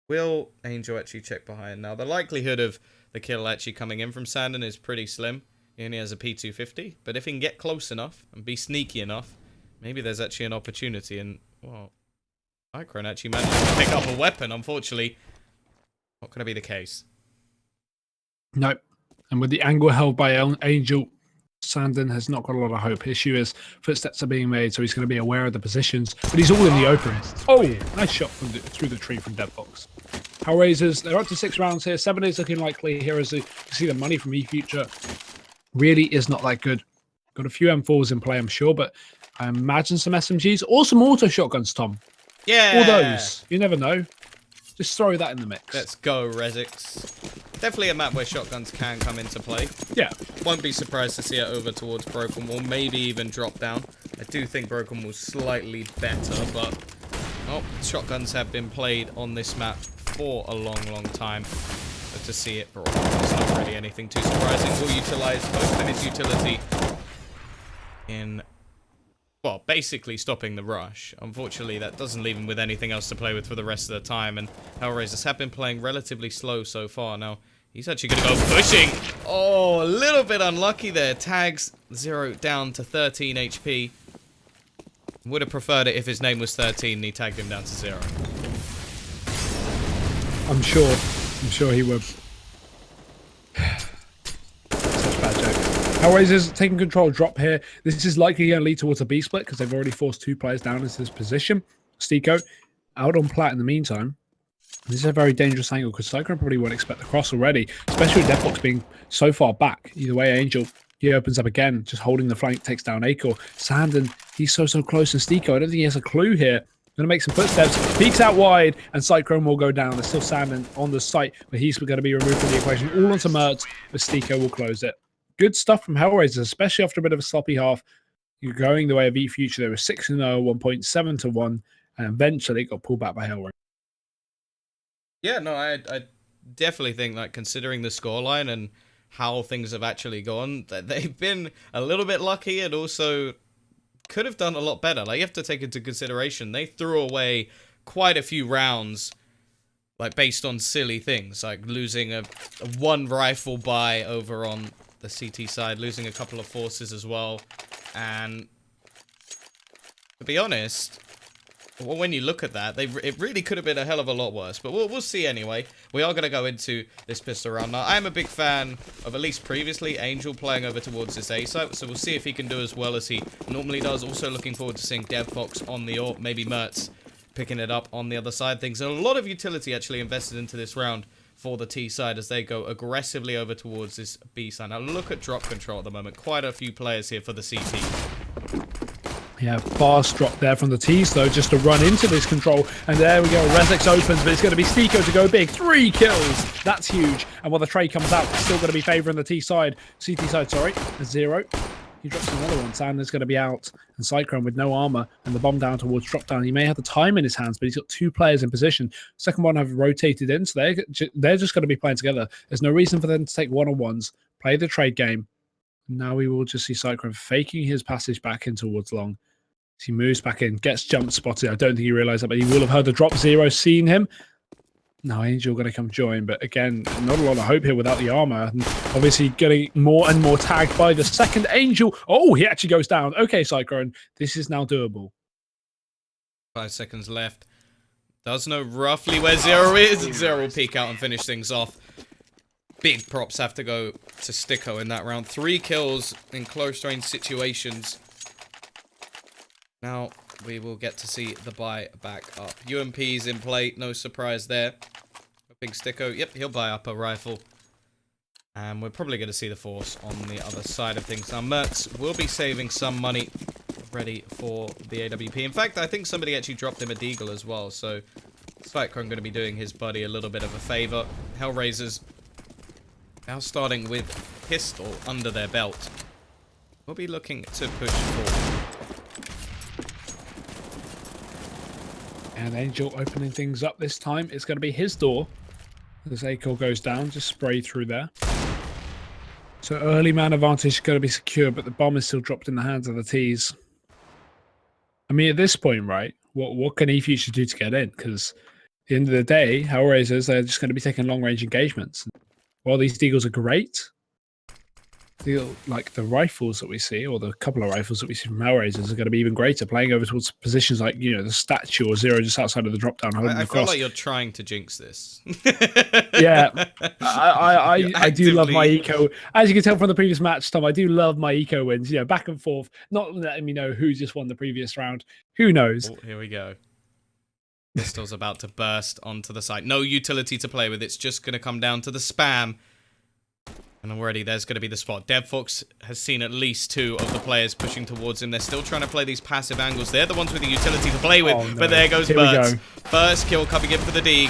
Will Angel actually check behind? Now, the likelihood of the kill actually coming in from Sandon is pretty slim. He only has a P250, but if he can get close enough and be sneaky enough, maybe there's actually an opportunity. And, well, Cyclone actually managed to pick up a weapon. Unfortunately, not going to be the case. Nope. And with the angle held by Angel, Sandon has not got a lot of hope. Issue is footsteps are being made, so he's going to be aware of the positions, but he's all in the open. Oh, nice shot from through the tree from DevFox. HellRaisers, they're up to 6 rounds here. 7 is looking likely here as you see the money from eFuture really is not that good. Got a few M4s in play, I'm sure, but I imagine some SMGs or some auto shotguns, Tom. Yeah. All those. You never know. Just throw that in the mix. Let's go, Resix. Definitely a map where shotguns can come into play. Yeah. Won't be surprised to see it over towards Broken Wall. Maybe even drop down. I do think Broken Wall's slightly better, but shotguns have been played on this map for a long, long time. But to see it brought up, it's not really anything too surprising. We'll utilize most of its utility in, well, basically stopping the rush. Unfortunately, that doesn't leave him with anything else to play with for the rest of the time, and HellRaisers have been playing relatively slow so far. Now, he's actually going to go pushing. Oh, a little bit unlucky there. Tags 0 down to 13 HP. Would have preferred it if his name was 13 and he tagged him down to 0. I'm sure he would. Such a bad joke. HellRaisers taking control drop here. This is likely going to lead towards a B split because they've already forced 2 players down into this position. Stico out on plat in the meantime. This is a very dangerous angle because Cyclone probably won't expect the cross already, especially with DevFox being so far back. Either way, Angel, he opens up again, just holding the flank, takes down Acor. Sandon, he's so close, and Stico, I don't think he has a clue here. Going to make some footsteps, peeks out wide, and Cyclone will go down. There's still Sandon on the site, but he's going to be removed from the equation. All onto Mertz, but Stico will close it. Good stuff from HellRaisers, especially after a bit of a sloppy half. You're going the way of eFuture. They were 6-0, 1.7 to 1, and eventually got pulled back by HellRaisers. Yeah, no, I definitely think that considering the scoreline and how things have actually gone, that they've been a little bit lucky and also could have done a lot better. Like, you have to take into consideration, they threw away quite a few rounds, like, based on silly things, like losing a one rifle buy over on the CT side, losing a couple of forces as well. And to be honest, well, when you look at that, it really could have been a hell of a lot worse. But we'll see anyway. We are going to go into this pistol round. Now, I'm a big fan of, at least previously, Angel playing over towards this A site. So we'll see if he can do as well as he normally does. Also looking forward to seeing DevFox on the AWP. Maybe Mertz picking it up on the other side. Things a lot of utility actually invested into this round for the T side as they go aggressively over towards this B side. Now, look at drop control at the moment. Quite a few players here for the CT. Yeah, fast drop there from the T's, though, just to run into this control. And there we go. Rezex opens, but it's going to be Stiko to go big. 3 kills. That's huge. And while the trade comes out, it's still going to be favouring the T side. CT side, sorry. A 0. He drops another one. Sandler's going to be out. And Cyclone with no armor. And the bomb down towards drop down. He may have the time in his hands, but he's got 2 players in position. Second one have rotated in, so they're just going to be playing together. There's no reason for them to take one-on-ones. Play the trade game. Now we will just see Cyclone faking his passage back in towards long. He moves back in, gets jump spotted. I don't think he realised that, but he will have heard the drop. 0, seen him. Now Angel going to come join, but again, not a lot of hope here without the armour. And obviously getting more and more tagged by the second Angel. Oh, he actually goes down. Okay, Cyclone, this is now doable. 5 seconds left. Does know roughly where 0 is. 0 will peek out and finish things off. Big props have to go to Stiko in that round. 3 kills in close range situations. Now, we will get to see the buy back up. UMP's in play, no surprise there. Big Stiko, yep, he'll buy up a rifle. And we're probably going to see the force on the other side of things. Now, Mertz will be saving some money ready for the AWP. In fact, I think somebody actually dropped him a deagle as well. So, Cyclone going to be doing his buddy a little bit of a favor. HellRaisers now starting with pistol under their belt. We'll be looking to push forward. And Angel opening things up this time. It's going to be his door. As A-core goes down, just spray through there. So early man advantage is going to be secure, but the bomb is still dropped in the hands of the T's. I mean, at this point, right, what can eFuture do to get in? Because at the end of the day, HellRaisers, they're just going to be taking long-range engagements. While these deagles are great, like the rifles that we see, or the couple of rifles that we see from HellRaisers, are going to be even greater, playing over towards positions like, you know, the statue or 0 just outside of the drop down. I feel like you're trying to jinx this. Yeah, I do love my eco. As you can tell from the previous match, Tom, I do love my eco wins. You know, back and forth, not letting me know who just won the previous round. Who knows? Oh, here we go. Pistol's about to burst onto the site. No utility to play with. It's just going to come down to the spam. And already there's going to be the spot. DevFox has seen at least 2 of the players pushing towards him. They're still trying to play these passive angles. They're the ones with the utility to play with. Oh, no. But there goes Mertz. First kill coming in for the D.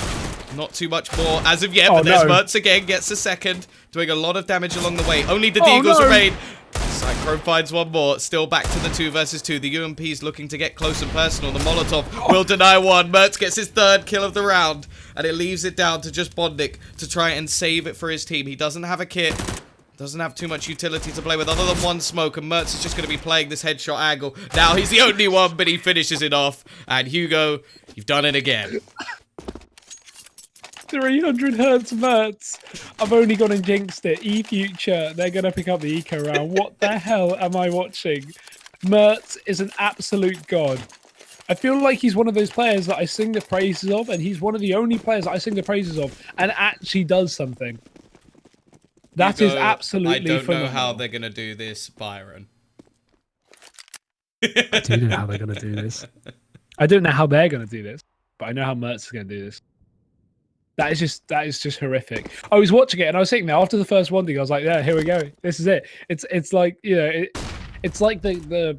Not too much more as of yet, but there's Mertz again. Gets a second. Doing a lot of damage along the way. Only the Deagles remain. Cyclone finds one more. Still back to the 2 versus 2. The UMP's looking to get close and personal. The Molotov will deny one. Mertz gets his 3rd kill of the round. And it leaves it down to just Bondnik to try and save it for his team. He doesn't have a kit. Doesn't have too much utility to play with other than 1 smoke. And Mertz is just going to be playing this headshot angle. Now he's the only one, but he finishes it off. And Hugo, you've done it again. 300 hertz Mertz. I've only gone and jinxed it. eFuture, they're going to pick up the eco round. What the hell am I watching? Mertz is an absolute god. I feel like he's one of those players that I sing the praises of, and he's one of the only players that I sing the praises of and actually does something. That is absolutely phenomenal. I don't know how they're going to do this, Byron. I do know how they're going to do this. I don't know how they're going to do this, but I know how Mertz is going to do this. That is just horrific. I was watching it and I was sitting there after the first one thing. I was like, yeah, here we go. This is it. It's like, you know, it's like the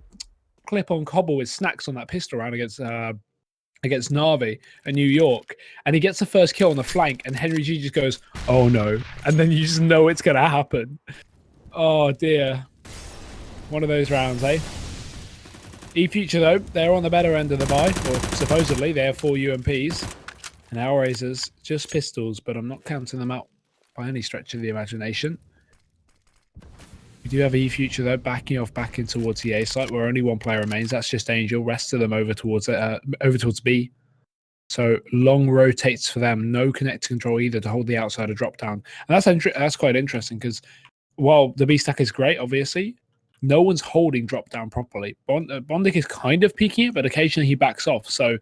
clip on Cobble with Snacks on that pistol round against Navi in New York, and he gets the first kill on the flank, and Henry G just goes, "Oh no!" and then you just know it's gonna happen. Oh dear, one of those rounds, eh? eFuture, though, they're on the better end of the buy, or supposedly they have 4 UMPs. And HellRaisers, just pistols, but I'm not counting them out by any stretch of the imagination. We do have eFuture, though, backing off back in towards the A site, where only 1 player remains. That's just Angel. Rest of them over towards B. So long rotates for them. No connect control either to hold the outsider drop down. And that's quite interesting because while the B stack is great, obviously, no one's holding drop down properly. Bondic is kind of peeking it, but occasionally he backs off. So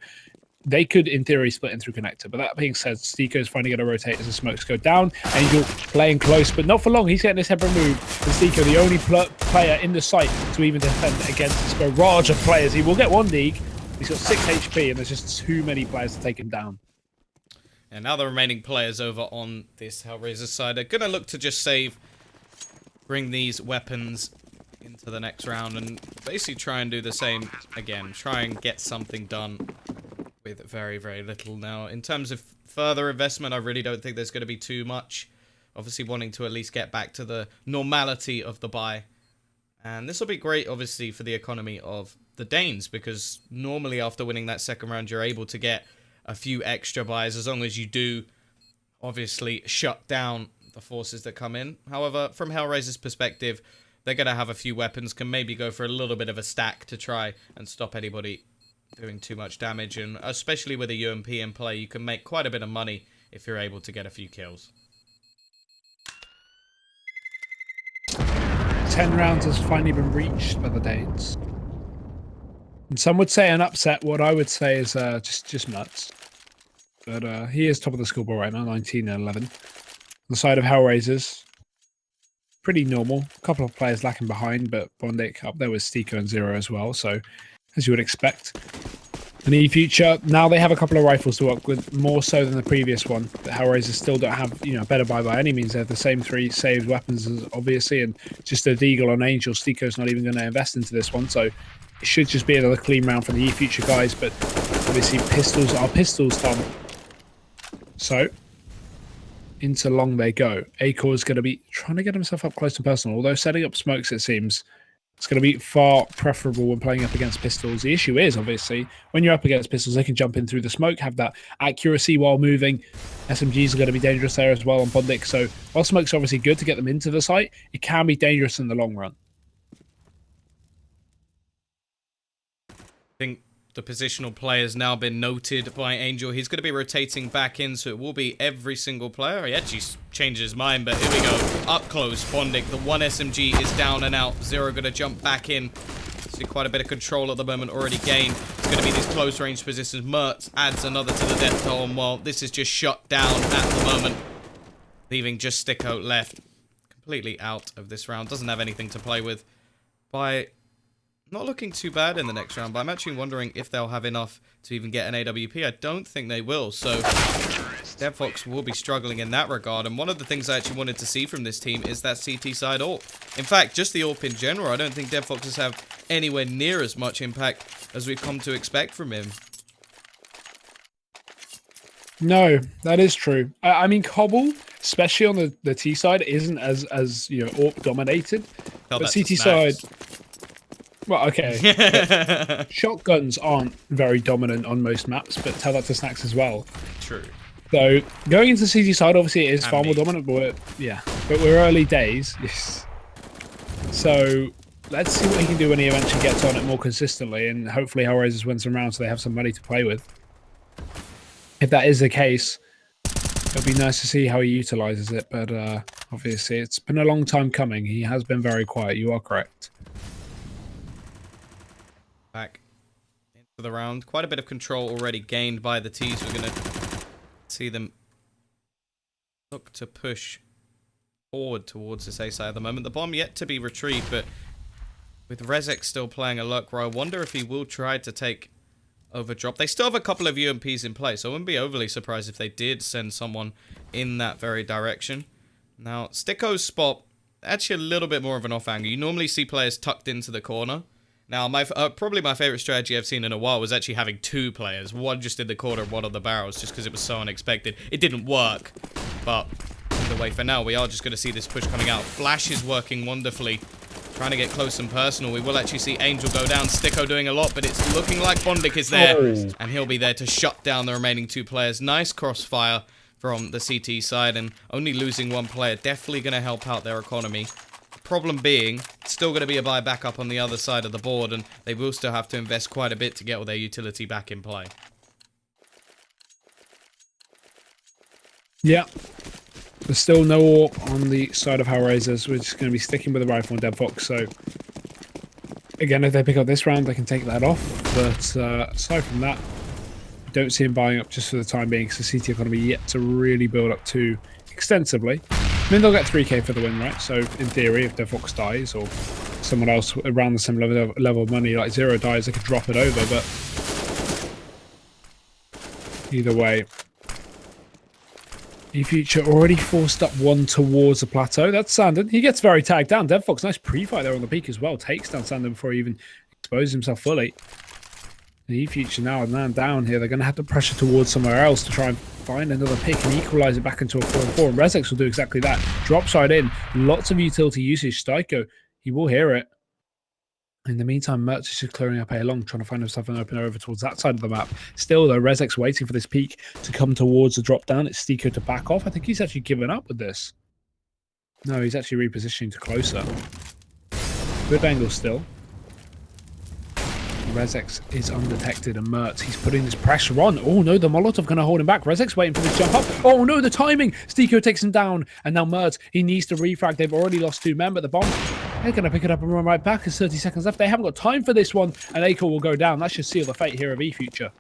they could, in theory, split in through connector. But that being said, Stico's finally going to rotate as the smokes go down. Angel playing close, but not for long. He's getting his head removed. And Stico, the only player in the site to even defend against this barrage of players. He will get 1 dig. He's got 6 HP, and there's just too many players to take him down. And now the remaining players over on this HellRaisers side are going to look to just save, bring these weapons into the next round, and basically try and do the same again. Try and get something done with very, very little. Now, in terms of further investment, I really don't think there's going to be too much. Obviously wanting to at least get back to the normality of the buy. And this will be great, obviously, for the economy of the Danes, because normally after winning that second round, you're able to get a few extra buys as long as you do, obviously, shut down the forces that come in. However, from HellRaisers' perspective, they're going to have a few weapons, can maybe go for a little bit of a stack to try and stop anybody doing too much damage. And especially with a UMP in play, you can make quite a bit of money if you're able to get a few kills. 10 rounds has finally been reached by the Danes. And some would say an upset. What I would say is just nuts. But he is top of the scoreboard right now, 19 and 11. On the side of HellRaisers, pretty normal. A couple of players lacking behind, but Bondic up there with Stico and Zero as well. So, as you would expect. And eFuture, now they have a couple of rifles to work with, more so than the previous one. The HellRaisers still don't have, a better buy by any means. They have the same 3 saved weapons, obviously, and just a Deagle on Angel. Stico's not even going to invest into this one, so it should just be another clean round for the eFuture guys, but obviously pistols are pistols, Tom. So, into long they go. Acor is going to be trying to get himself up close and personal, although setting up smokes, it seems, it's going to be far preferable when playing up against pistols. The issue is, obviously, when you're up against pistols, they can jump in through the smoke, have that accuracy while moving. SMGs are going to be dangerous there as well on Bondic. So while smoke's obviously good to get them into the site, it can be dangerous in the long run. I think the positional play has now been noted by Angel. He's going to be rotating back in, so it will be every single player. He actually changed his mind, but here we go. Up close, Bondic. The 1 SMG is down and out. Zero going to jump back in. See quite a bit of control at the moment already gained. It's going to be these close range positions. Mertz adds another to the death toll, and while this is just shut down at the moment, leaving just Sticko left. Completely out of this round. Doesn't have anything to play with. By not looking too bad in the next round, but I'm actually wondering if they'll have enough to even get an AWP. I don't think they will, so DevFox will be struggling in that regard. And one of the things I actually wanted to see from this team is that CT side AWP. In fact, just the AWP in general, I don't think DevFoxes have anywhere near as much impact as we've come to expect from him. No, that is true. I mean, Cobble, especially on the T side, isn't as AWP dominated. Tell but that to CT Snacks. side, well, okay. Shotguns aren't very dominant on most maps, but tell that to Snacks as well. True. So going into CT side, obviously it is Can far more be. dominant, but we're early days. Yes. So let's see what he can do when he eventually gets on it more consistently, and hopefully HellRaisers win some rounds so they have some money to play with. If that is the case, it'll be nice to see how he utilizes it, but obviously it's been a long time coming. He has been very quiet, you are correct. Back into the round. Quite a bit of control already gained by the T's. We're going to see them look to push forward towards this A side at the moment. The bomb yet to be retrieved, but with Rezek still playing a Lurk, I wonder if he will try to take over drop. They still have a couple of UMPs in play, so I wouldn't be overly surprised if they did send someone in that very direction. Now, Sticko's spot, actually a little bit more of an off angle. You normally see players tucked into the corner. Now, probably my favorite strategy I've seen in a while was actually having 2 players. One just in the corner, one on the barrels, just because it was so unexpected. It didn't work, but either way, for now, we are just going to see this push coming out. Flash is working wonderfully trying to get close and personal. We will actually see Angel go down. Sticko doing a lot, but it's looking like Bondik is there. And he'll be there to shut down the remaining 2 players. Nice crossfire from the CT side, and only losing 1 player definitely going to help out their economy. Problem being, still going to be a buy back up on the other side of the board, and they will still have to invest quite a bit to get all their utility back in play. Yeah. There's still no AWP on the side of HellRaisers. We're just going to be sticking with the rifle and Dead Fox. So, again, if they pick up this round, they can take that off. But aside from that, don't see him buying up just for the time being, because the CT economy yet to really build up too extensively. I mean, they'll get 3k for the win, right? So, in theory, if Dead Fox dies or someone else around the similar level of money, like Zero dies, they could drop it over. But either way, eFuture already forced up 1 towards the plateau. That's Sandon. He gets very tagged down. Dead Fox, nice pre-fight there on the peak as well. Takes down Sandon before he even exposes himself fully. The eFuture now are man down here. They're going to have to pressure towards somewhere else to try and find another pick and equalize it back into a 4-4. And Rezex will do exactly that. Drop side in. Lots of utility usage. Styko, he will hear it. In the meantime, Mertz is just clearing up A long, trying to find himself an opener over towards that side of the map. Still, though, Rezex waiting for this peak to come towards the drop down. It's Stiko to back off. I think he's actually given up with this. No, he's actually repositioning to closer. Good angle still. Rezex is undetected, and Mertz, he's putting this pressure on. Oh no, the Molotov going to hold him back. Rezex waiting for this jump up. Oh no, the timing. Stiko takes him down, and now Mertz, he needs to refrag. They've already lost 2 men, but the bomb, they're going to pick it up and run right back. There's 30 seconds left. They haven't got time for this one, and Acor will go down. That should seal the fate here of eFuture.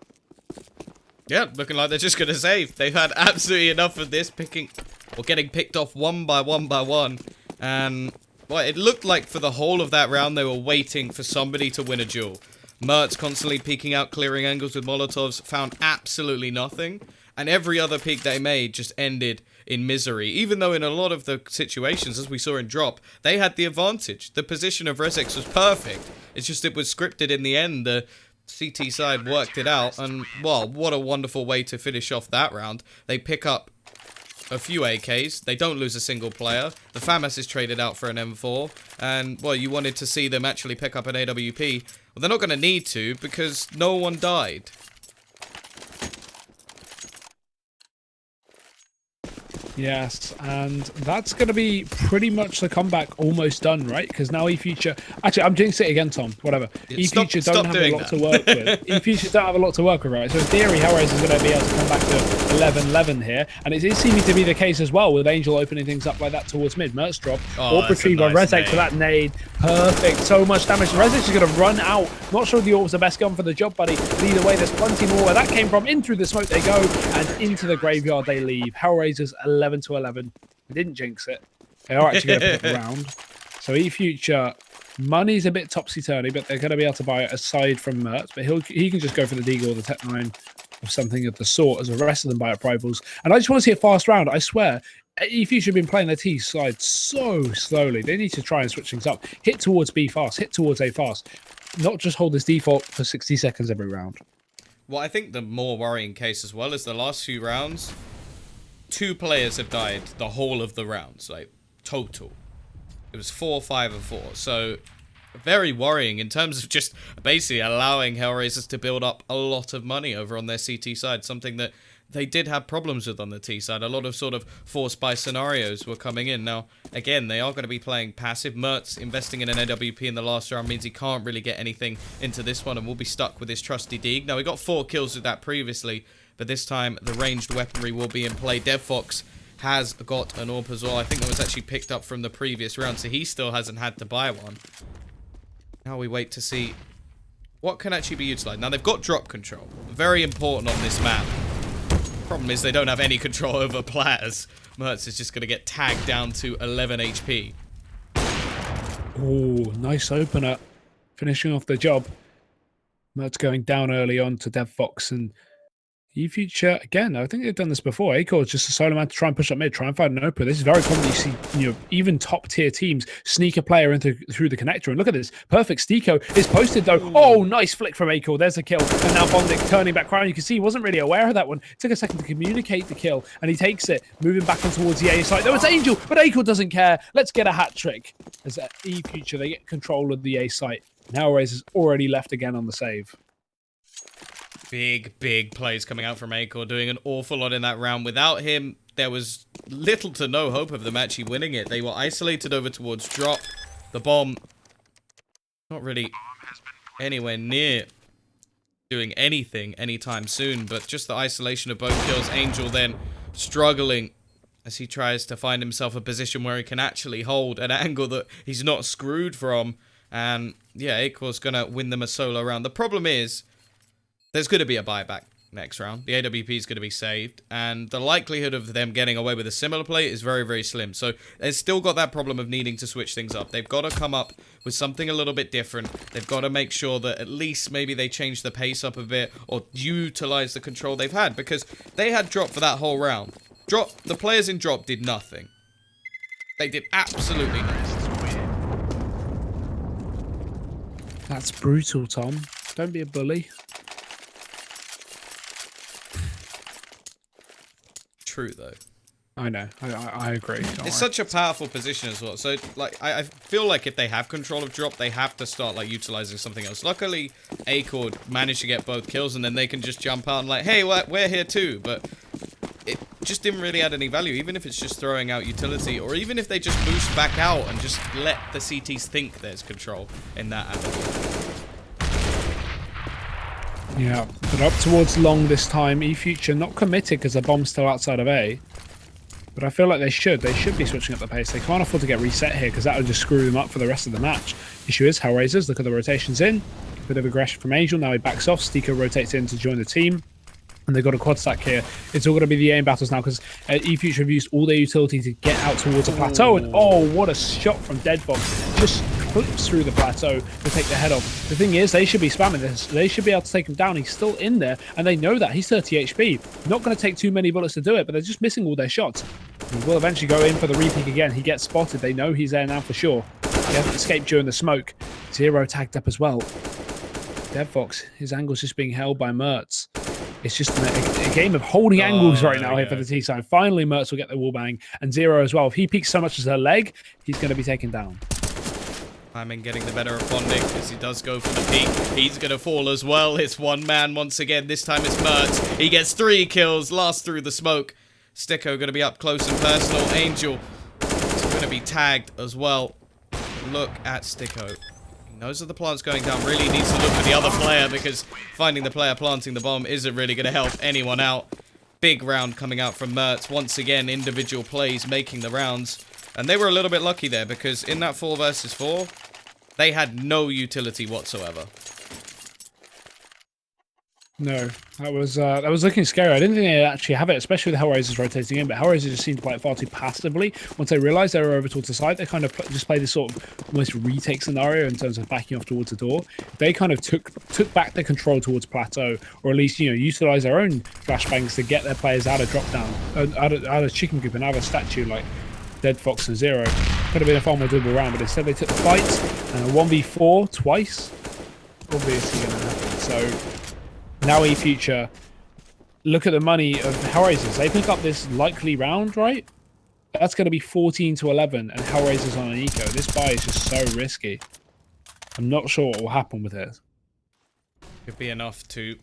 Yeah, looking like they're just going to save. They've had absolutely enough of this picking, or getting picked off one by one. And, well, it looked like for the whole of that round, they were waiting for somebody to win a duel. Mertz constantly peeking out, clearing angles with Molotovs, found absolutely nothing. And every other peek they made just ended in misery. Even though in a lot of the situations, as we saw in Drop, they had the advantage. The position of Rezex was perfect. It's just it was scripted in the end. The CT side worked it out. And, well, what a wonderful way to finish off that round. They pick up a few AKs. They don't lose a single player. The FAMAS is traded out for an M4. And, well, you wanted to see them actually pick up an AWP. Well, they're not going to need to because no one died. Yes, and that's going to be pretty much the comeback almost done, right? Because now eFuture... Actually, I'm jinxing it again, Tom. Whatever. eFuture don't have a lot to work with. eFuture don't have a lot to work with, right? So in theory, HellRaisers is going to be able to come back to 11-11 here. And it is seeming to be the case as well, with Angel opening things up like that towards mid. Mertz drop. Orb retrieved by Rezex for that nade. Perfect. So much damage. Rezex is going to run out. Not sure the Orb was the best gun for the job, buddy. But either way, there's plenty more where that came from. In through the smoke they go, and into the graveyard they leave. HellRaisers 11-11. They didn't jinx it. They are actually going to pick up the round. So eFuture, money's a bit topsy-turvy, but they're going to be able to buy it aside from Mertz. But he can just go for the Deagle or the Tech 9 or something of the sort, as the rest of them buy up rivals. And I just want to see a fast round. I swear, eFuture have been playing their T side so slowly. They need to try and switch things up. Hit towards B fast. Hit towards A fast. Not just hold this default for 60 seconds every round. Well, I think the more worrying case as well is the last few rounds, 2 players have died the whole of the rounds, like, total. It was 4, 5, and 4. So, very worrying in terms of just basically allowing HellRaisers to build up a lot of money over on their CT side. Something that they did have problems with on the T side. A lot of sort of forced by scenarios were coming in. Now, again, they are going to be playing passive. Mertz investing in an AWP in the last round means he can't really get anything into this one and will be stuck with his trusty Deeg. Now, he got 4 kills with that previously, but this time the ranged weaponry will be in play. DevFox has got an AWP as well. I think that was actually picked up from the previous round, so he still hasn't had to buy one. Now we wait to see what can actually be utilized. Now, they've got drop control. Very important on this map. Problem is they don't have any control over players. Mertz is just going to get tagged down to 11 HP. Oh, nice opener. Finishing off the job. Mertz going down early on to DevFox, and eFuture, again, I think they've done this before. Acor is just a solo man to try and push up mid, try and find an opener. This is very common. You see, even top tier teams sneak a player through the connector. And look at this. Perfect. Stico is posted though. Oh, nice flick from Acor. There's a kill. And now Bondic turning back around. You can see he wasn't really aware of that one. It took a second to communicate the kill. And he takes it, moving back on towards the A side. Though it's Angel, but Acor doesn't care. Let's get a hat trick. As at eFuture, they get control of the A site. Now HellRaisers already left again on the save. Big plays coming out from Acor, doing an awful lot in that round. Without him, there was little to no hope of them actually winning it. They were isolated over towards drop. The bomb, not really anywhere near doing anything anytime soon, but just the isolation of both kills. Angel then struggling as he tries to find himself a position where he can actually hold an angle that he's not screwed from. And yeah, Acor's going to win them a solo round. The problem is, there's going to be a buyback next round. The AWP is going to be saved, and the likelihood of them getting away with a similar play is very slim. So they've still got that problem of needing to switch things up. They've got to come up with something a little bit different. They've got to make sure that at least maybe they change the pace up a bit or utilize the control they've had, because they had drop for that whole round. The players in drop did nothing. They did absolutely nothing. That's brutal, Tom. Don't be a bully. True though. I know. I agree. It's such a powerful position as well. So like I feel like if they have control of drop, they have to start like utilizing something else. Luckily, Acor managed to get both kills, and then they can just jump out and like, hey, we're here too. But it just didn't really add any value, even if it's just throwing out utility, or even if they just boost back out and just let the CTs think there's control in that avenue. Yeah, but up towards long this time. eFuture not committed because the bomb's still outside of A. But I feel like they should. They should be switching up the pace. They can't afford to get reset here because that would just screw them up for the rest of the match. Issue is, HellRaisers, look at the rotations in. Bit of aggression from Angel. Now he backs off. Stico rotates in to join the team. And they've got a quad stack here. It's all going to be the aim battles now because eFuture have used all their utility to get out towards a plateau. And oh, what a shot from Deadfox. Just clips through the plateau to take the head off. The thing is, they should be spamming this. They should be able to take him down. He's still in there, and they know that. He's 30 HP. Not going to take too many bullets to do it, but they're just missing all their shots. He will eventually go in for the repeat again. He gets spotted. They know he's there now for sure. He hasn't escaped during the smoke. Zero tagged up as well. Deadfox, his angle's just being held by Mertz. It's just a game of holding angles right now here for the T side. Finally, Mertz will get the wallbang, and Zero as well. If he peeks so much as her leg, he's going to be taken down. Timing getting the better of Bondic as he does go for the peek. He's going to fall as well. It's one man once again. This time it's Mertz. He gets 3 kills, last through the smoke. Sticko going to be up close and personal. Angel is going to be tagged as well. Look at Sticko. He knows that the plant's going down. Really needs to look for the other player, because finding the player planting the bomb isn't really going to help anyone out. Big round coming out from Mertz. Once again, individual plays making the rounds. And they were a little bit lucky there, because in that 4 versus 4, they had no utility whatsoever. No, that was looking scary. I didn't think they'd actually have it, especially with HellRaisers rotating in, but HellRaisers just seemed to play it far too passively. Once they realized they were over towards the side, they kind of just played this sort of almost retake scenario in terms of backing off towards the door. They kind of took back their control towards plateau, or at least, utilized their own flashbangs to get their players out of drop down, out of chicken coop and out of a statue like Deadfox and Zero. Could have been a far more doable round, but instead they took the fight, and a 1v4 twice, obviously going to happen. So now eFuture, look at the money of HellRaisers. They pick up this likely round, right? That's going to be 14-11, and HellRaisers on an eco. This buy is just so risky. I'm not sure what will happen with it. Could be enough to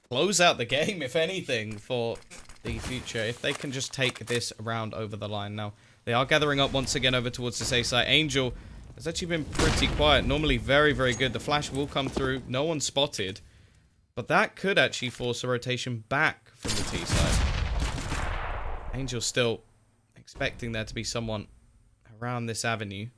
close out the game, if anything, for the future, if they can just take this round over the line. Now, they are gathering up once again over towards the safe side. Angel has actually been pretty quiet. Normally very good. The flash will come through. No one spotted. But that could actually force a rotation back from the T side. Angel's still expecting there to be someone around this avenue.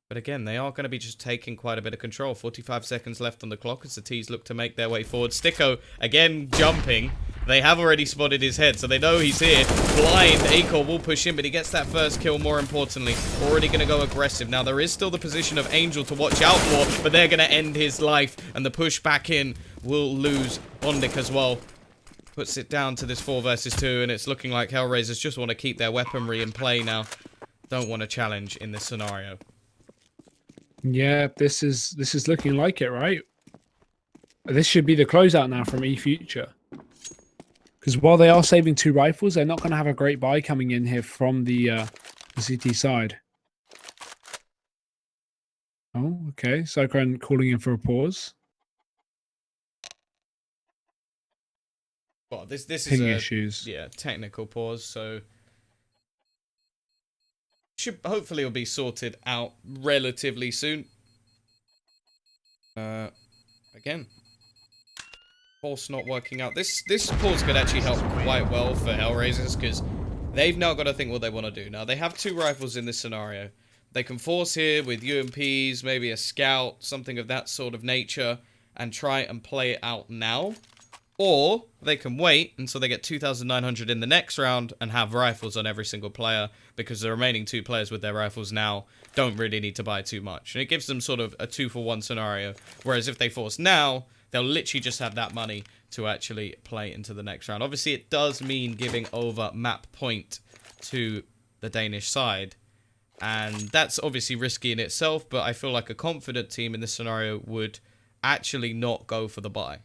But again, they are going to be just taking quite a bit of control. 45 seconds left on the clock as the T's look to make their way forward. Sticko, again, jumping. They have already spotted his head, so they know he's here. Blind, Acor will push in, but he gets that first kill, more importantly. Already going to go aggressive. Now, there is still the position of Angel to watch out for, but they're going to end his life. And the push back in will lose Bondic as well. puts it down to this 4 versus 2, and it's looking like HellRaisers just want to keep their weaponry in play now. Don't want to challenge in this scenario. Yeah, this is looking like it, right? This should be the closeout now from eFuture. Because while they are saving 2 rifles, they're not going to have a great buy coming in here from the CT side. Oh, okay. Cyclone calling in for a pause. Well, this is Ping a issues. yeah, technical pause, so should hopefully it'll be sorted out relatively soon. Again, pause not working out. This pause could actually help quite well for HellRaisers because they've now got to think what they want to do. Now they have 2 rifles in this scenario. They can force here with UMPs, maybe a scout, something of that sort of nature, and try and play it out now. Or they can wait until they get 2,900 in the next round and have rifles on every single player, because the remaining 2 players with their rifles now don't really need to buy too much. And it gives them sort of a 2-for-1 scenario. Whereas if they force now, they'll literally just have that money to actually play into the next round. Obviously, it does mean giving over map point to the Danish side. And that's obviously risky in itself, but I feel like a confident team in this scenario would actually not go for the buy.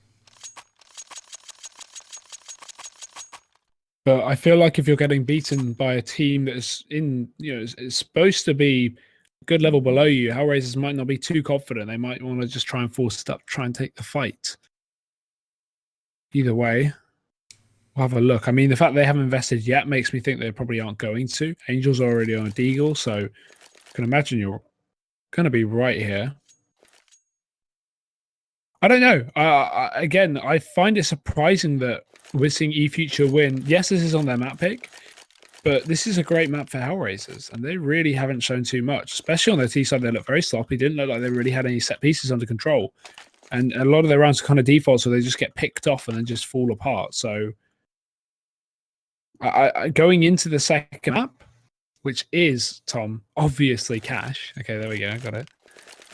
But I feel like if you're getting beaten by a team that's in, is supposed to be a good level below you, HellRaisers might not be too confident. They might want to just try and force it up, try and take the fight. Either way, we'll have a look. I mean, the fact they haven't invested yet makes me think they probably aren't going to. Angel's already on a Deagle, so I can imagine you're going to be right here. I don't know. Again, I find it surprising that we're seeing eFuture win. Yes, this is on their map pick, but this is a great map for HellRaisers, and they really haven't shown too much, especially on their T side. They look very sloppy. Didn't look like they really had any set pieces under control, and a lot of their rounds are kind of default, so they just get picked off and then just fall apart. So, going into the second map, which is Tom, obviously Cash. Okay, there we go. Got it.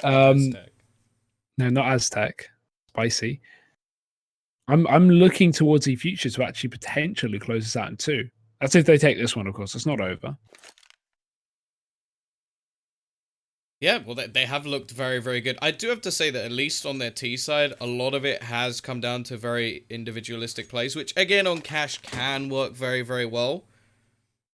No, not Aztec. Spicy. I'm looking towards eFuture to actually potentially close this out in 2. That's if they take this one, of course. It's not over. Yeah, well, they have looked very, very good. I do have to say that at least on their T side, a lot of it has come down to very individualistic plays, which, again, on Cash can work very, very well.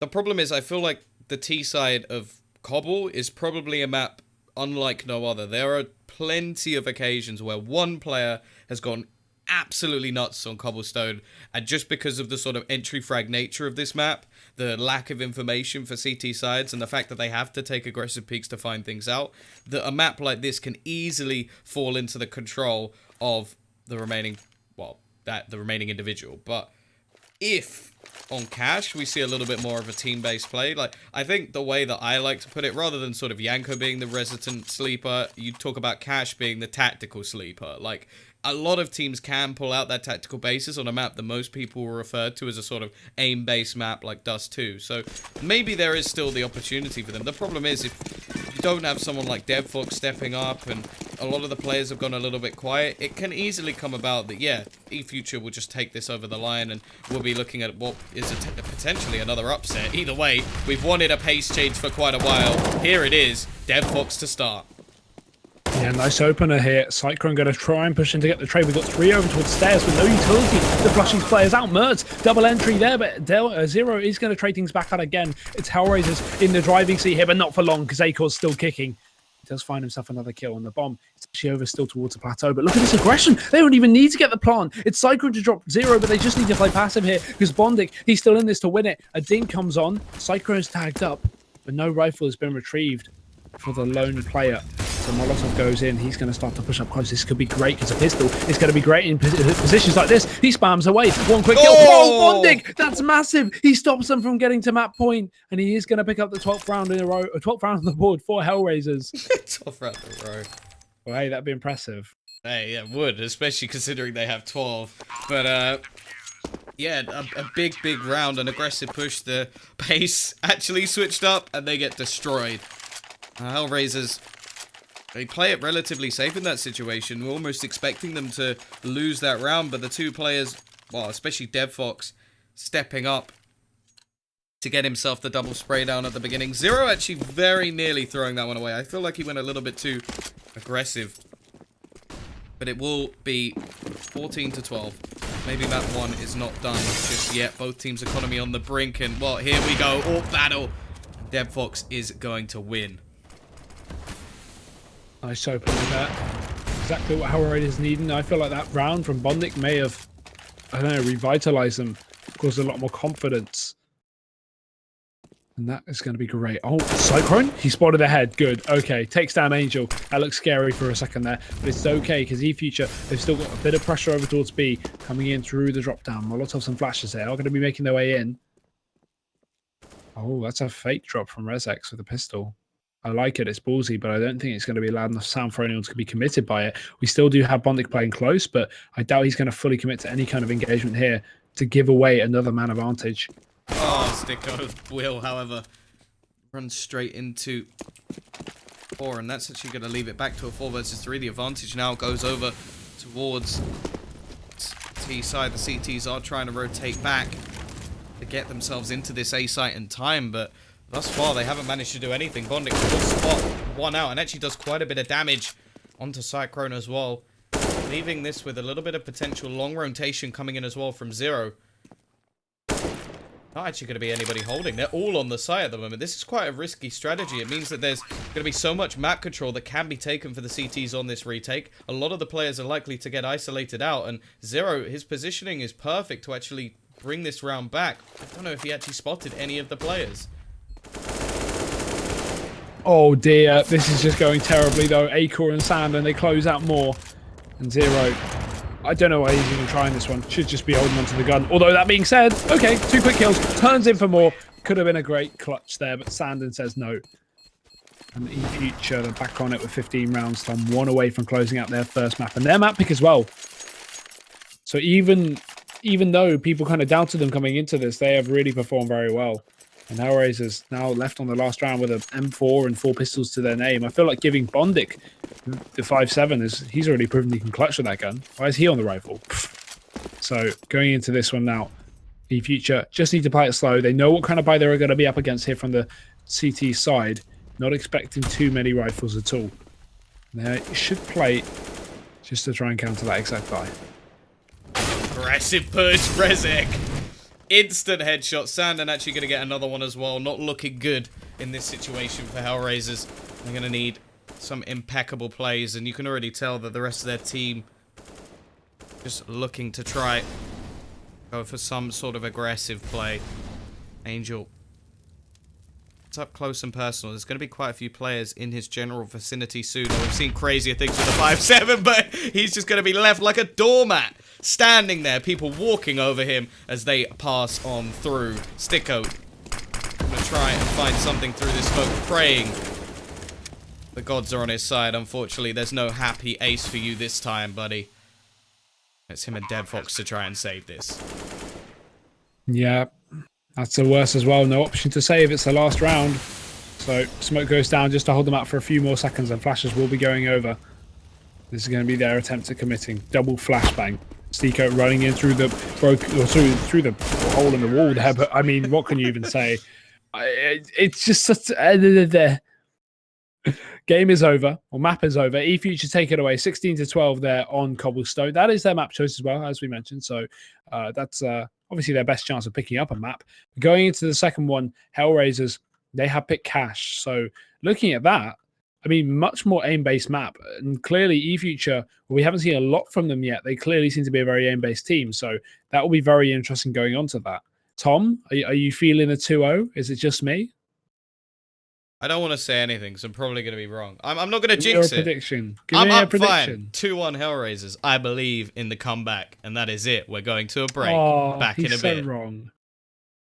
The problem is I feel like the T side of Cobble is probably a map unlike no other. There are plenty of occasions where one player has gone absolutely nuts on cobblestone, and just because of the sort of entry frag nature of this map, the lack of information for CT sides, and the fact that they have to take aggressive peeks to find things out, that a map like this can easily fall into the control of the remaining, the remaining individual. But if on Cash we see a little bit more of a team-based play, like, I think the way that I like to put it, rather than sort of Yanko being the resident sleeper, you talk about Cash being the tactical sleeper. Like, a lot of teams can pull out that tactical basis on a map that most people will refer to as a sort of aim-based map like Dust 2. So maybe there is still the opportunity for them. The problem is if you don't have someone like DevFox stepping up and a lot of the players have gone a little bit quiet, it can easily come about that, yeah, eFuture will just take this over the line and we'll be looking at what is potentially another upset. Either way, we've wanted a pace change for quite a while. Here it is, DevFox to start. Yeah, nice opener here. Cyclone going to try and push in to get the trade. We've got 3 over towards stairs with no utility. The flushing players out. Mertz, double entry there, but Zero is going to trade things back out again. It's HellRaisers in the driving seat here, but not for long because Acor's still kicking. He does find himself another kill on the bomb. It's actually over still towards the plateau, but look at this aggression. They don't even need to get the plant. It's Cyclone to drop 0, but they just need to play passive here because Bondic, he's still in this to win it. A ding comes on. Cyclone's tagged up, but no rifle has been retrieved for the lone player. So Molotov goes in. He's going to start to push up close. This could be great because a pistol is going to be great in positions like this. He spams away. One quick kill. Oh, Bondic! That's massive. He stops them from getting to map point, and he is going to pick up the 12th round in a row, 12th round on the board for HellRaisers. 12th round in a row. Well, hey, that'd be impressive. Hey, yeah, it would, especially considering they have 12. But, yeah, a big, big round, an aggressive push. The pace actually switched up, and they get destroyed. HellRaisers, they play it relatively safe in that situation. We're almost expecting them to lose that round, but the 2 players well, especially DevFox, stepping up to get himself the double spray down at the beginning. Zero actually very nearly throwing that one away. I feel like he went a little bit too aggressive. But it will be 14 to 12. Maybe map 1 is not done just yet. Both teams' economy on the brink. And, well, here we go. Orc battle. DevFox is going to win. Nice opening there. Exactly what HellRaisers needing. I feel like that round from Bondik may have, I don't know, revitalized them. Caused a lot more confidence. And that is going to be great. Oh, Cyclone? He spotted ahead. Good. Okay. Takes down Angel. That looks scary for a second there. But it's okay because eFuture, they've still got a bit of pressure over towards B. Coming in through the drop down. Molotovs and flashes there are going to be making their way in. Oh, that's a fake drop from Rezex with a pistol. I like it. It's ballsy, but I don't think it's going to be loud enough sound for anyone to be committed by it. We still do have Bondik playing close, but I doubt he's going to fully commit to any kind of engagement here to give away another man advantage. Oh, Sticko will, however, run straight into 4, and that's actually going to leave it back to a 4 versus 3. The advantage now goes over towards T side. The CTs are trying to rotate back to get themselves into this A site in time, but thus far they haven't managed to do anything. Bondik will spot one out and actually does quite a bit of damage onto Cyclone as well, leaving this with a little bit of potential long rotation coming in as well from Zero. Not actually going to be anybody holding. They're all on the site at the moment. This is quite a risky strategy. It means that there's going to be so much map control that can be taken for the CTs on this retake. A lot of the players are likely to get isolated out, and Zero, his positioning is perfect to actually bring this round back. I don't know if he actually spotted any of the players. Oh dear, this is just going terribly though. Acor and Sand, and they close out more. And Zero, I don't know why he's even trying this one. Should just be holding onto the gun. Although that being said, okay, 2 quick kills, turns in for more. Could have been a great clutch there, but Sandon says no. And eFuture, they're back on it with 15 rounds done, 1 away from closing out their first map, and their map pick as well. So even though people kind of doubted them coming into this, they have really performed very well. And HellRaisers now left on the last round with an M4 and 4 pistols to their name. I feel like giving Bondik the 5.7 is, he's already proven he can clutch with that gun. Why is he on the rifle? So going into this one now, eFuture just need to play it slow. They know what kind of buy they're going to be up against here from the CT side. Not expecting too many rifles at all. They should play just to try and counter that exact buy. Aggressive push, Rezek. Instant headshot. Sandon actually going to get another one as well. Not looking good in this situation for HellRaisers. They're going to need some impeccable plays, and you can already tell that the rest of their team just looking to try go for some sort of aggressive play. Angel, it's up close and personal. There's going to be quite a few players in his general vicinity soon. We've seen crazier things with the 5.7, but he's just going to be left like a doormat, standing there, people walking over him as they pass on through. Sticko going to try and find something through this smoke, praying the gods are on his side. Unfortunately, there's no happy ace for you this time, buddy. It's him and DevFox to try and save this. Yeah, that's the worst as well. No option to save. It's the last round. So smoke goes down just to hold them up for a few more seconds, and flashes will be going over. This is going to be their attempt at committing. Double flashbang. Stico running in through the through the hole in the wall there. But I mean, what can you even say? It's just such game is over, or map is over. eFuture take it away, 16 to 12 there on Cobblestone. That is their map choice as well, as we mentioned. So that's obviously their best chance of picking up a map. Going into the second one, HellRaisers, they have picked Cache. So looking at that, I mean, much more aim-based map. And clearly eFuture, well, we haven't seen a lot from them yet. They clearly seem to be a very aim-based team. So that will be very interesting going on to that. Tom, are you feeling a 2-0? Is it just me? I don't want to say anything, so I'm probably going to be wrong. I'm not going to Give jinx me it. a prediction. Give I'm me a up prediction. fine. 2-1 HellRaisers. I believe in the comeback, and that is it. We're going to a break. Oh, Back in a he's so bit. wrong.